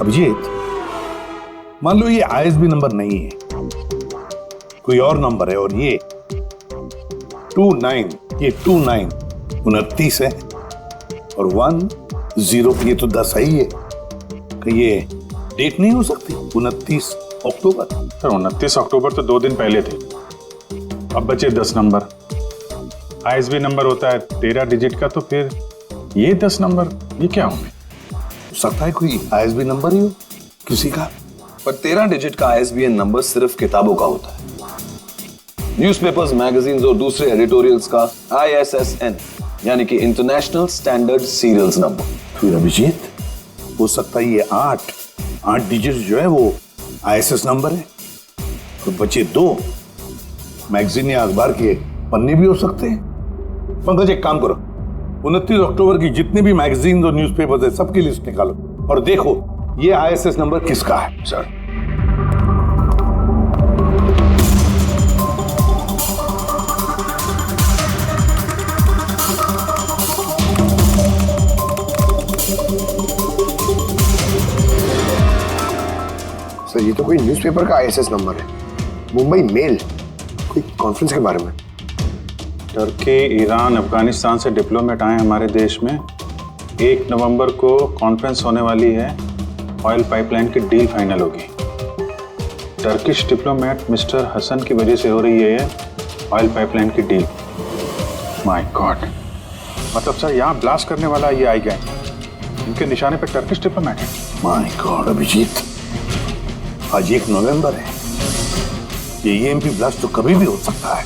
S5: अभिजीत, मान लो ये ISB नंबर नहीं है, कोई और नंबर है और ये 29, ये 29 29 है और 10 ये तो 10 ही है। कि ये डेट नहीं हो सकती 29 अक्टूबर?
S16: सर 29 अक्टूबर तो 2 दिन पहले थे, अब बचे 10 नंबर। ISB नंबर होता है 13 डिजिट का, तो फिर ये 10 नंबर ये क्या होंगे?
S5: हो सकता है कोई ISB नंबर ही हो किसी का।
S13: पर 13 डिजिट का ISBN नंबर सिर्फ किताबों का होता है। न्यूज़पेपर्स, मैगजीन्स और दूसरे एडिटोरियल्स का ISSN यानी कि इंटरनेशनल स्टैंडर्ड सीरियल्स नंबर।
S5: फिर अभिजीत हो सकता है ये 8 डिजिट जो है वो ISS नंबर है तो बचे 2 मैगजीन या अखबार के पन्ने भी हो सकते हैं। पंकज एक काम करो, 29 अक्टूबर की जितने भी मैगजीन और न्यूज़पेपर्स है सबकी लिस्ट निकालो और देखो ये ISS नंबर किसका है। सर
S8: सर ये तो कोई न्यूज़पेपर का ISS नंबर है, मुंबई मेल, कोई कॉन्फ्रेंस के बारे में।
S16: टर्की, ईरान, अफगानिस्तान से डिप्लोमेट आए हमारे देश में। 1 नवंबर को कॉन्फ्रेंस होने वाली है, ऑयल पाइपलाइन की डील फाइनल होगी। टर्किश डिप्लोमेट मिस्टर हसन की वजह से हो रही है ये ऑयल पाइपलाइन की डील। माय गॉड, मतलब सर यहाँ ब्लास्ट करने वाला ये आई गैंग, इनके निशाने पे टर्किश डिप्लोमेट है।
S5: माय गॉड अभिजीत, आज 1 नवंबर है, ये EMP ब्लास्ट तो कभी भी हो सकता है।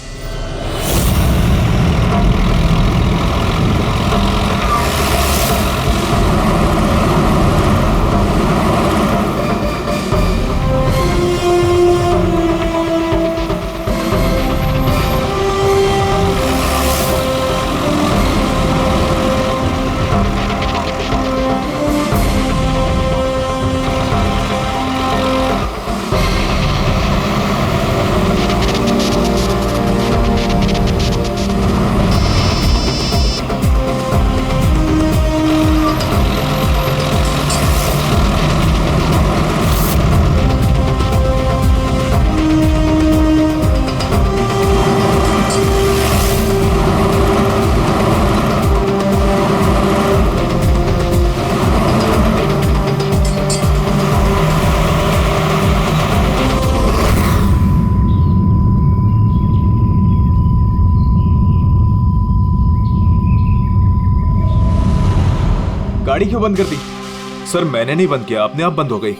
S4: गाड़ी क्यों बंद कर दी? सर मैंने नहीं बंद किया, अपने आप बंद हो गई।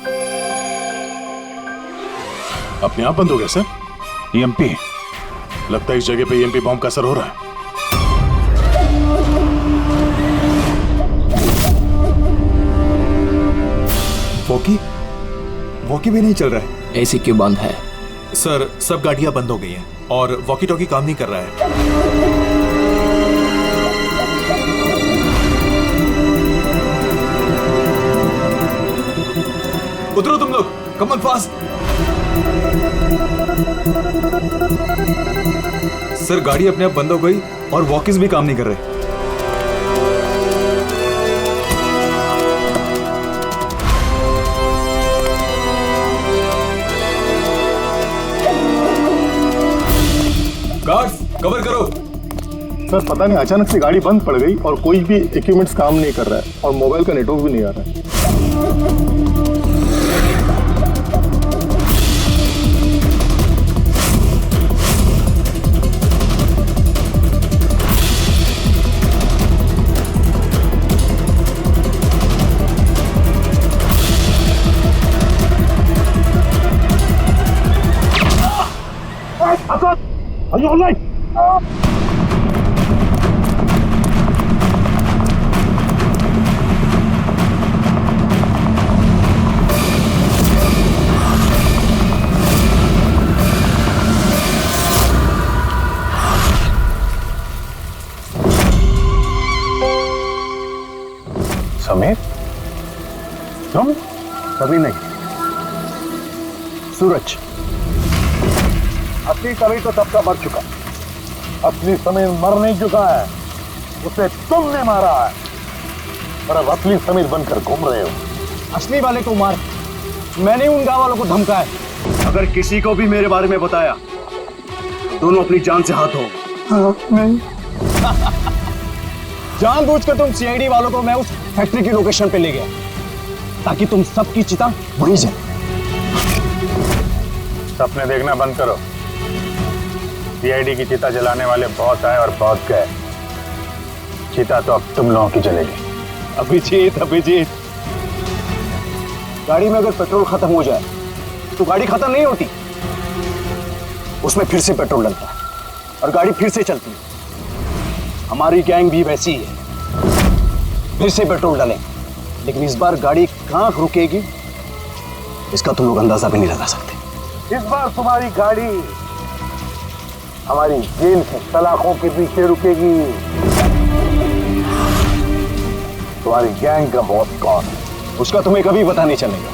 S15: अपने आप बंद हो गया सर? ईएमपी लगता है इस जगह पे ईएमपी बॉम्ब का असर हो रहा है।
S4: वॉकी भी नहीं चल रहा है।
S6: एसी क्यों बंद है?
S4: सर सब गाड़ियां बंद हो गई हैं और वॉकी टॉकी काम नहीं कर रहा है। उतरो तुम लोग, कम ऑन फास्ट। सर गाड़ी अपने आप बंद हो गई और वॉकीज भी काम नहीं कर रहे। गार्ड्स कवर करो।
S15: सर पता नहीं अचानक से गाड़ी बंद पड़ गई और कोई भी इक्विपमेंट्स काम नहीं कर रहा है और मोबाइल का नेटवर्क भी नहीं आ रहा है।
S5: Are you all right?
S8: Sameer, तुम? कभी नहीं। सूरज, असली समीर तो सबका मर चुका। असली समीर मर नहीं चुका है, उसे तुमने मारा है और अब असली समीर बनकर घूम रहे हो।
S12: असली वाले को मार, मैंने उन गांव वालों को धमकाया।
S8: अगर किसी को भी मेरे बारे में बताया दोनों अपनी जान से हाथ धो।
S12: हाँ, नहीं। जानबूझकर तुम सीआईडी वालों को मैं उस फैक्ट्री की लोकेशन पे ले गया ताकि तुम सबकी चिता बुझ जाए।
S16: सपने देखना बंद करो। सीआईडी की चिता जलाने वाले बहुत आए और बहुत गए। चिता तो अब तुम लोगों की जलेगी।
S12: अभिजीत, अभिजीत, गाड़ी में अगर पेट्रोल खत्म हो जाए तो गाड़ी खत्म नहीं होती, उसमें फिर से पेट्रोल डलता है और गाड़ी फिर से चलती है। हमारी गैंग भी वैसी है, फिर से पेट्रोल डालें, लेकिन इस बार गाड़ी कहां रुकेगी इसका तुम लोग अंदाजा भी नहीं लगा सकते।
S5: इस बार तुम्हारी गाड़ी हमारी जेल की सलाखों के पीछे रुकेगी। तुम्हारी गैंग का बॉस कौन है?
S12: उसका तुम्हें कभी पता नहीं चलेगा।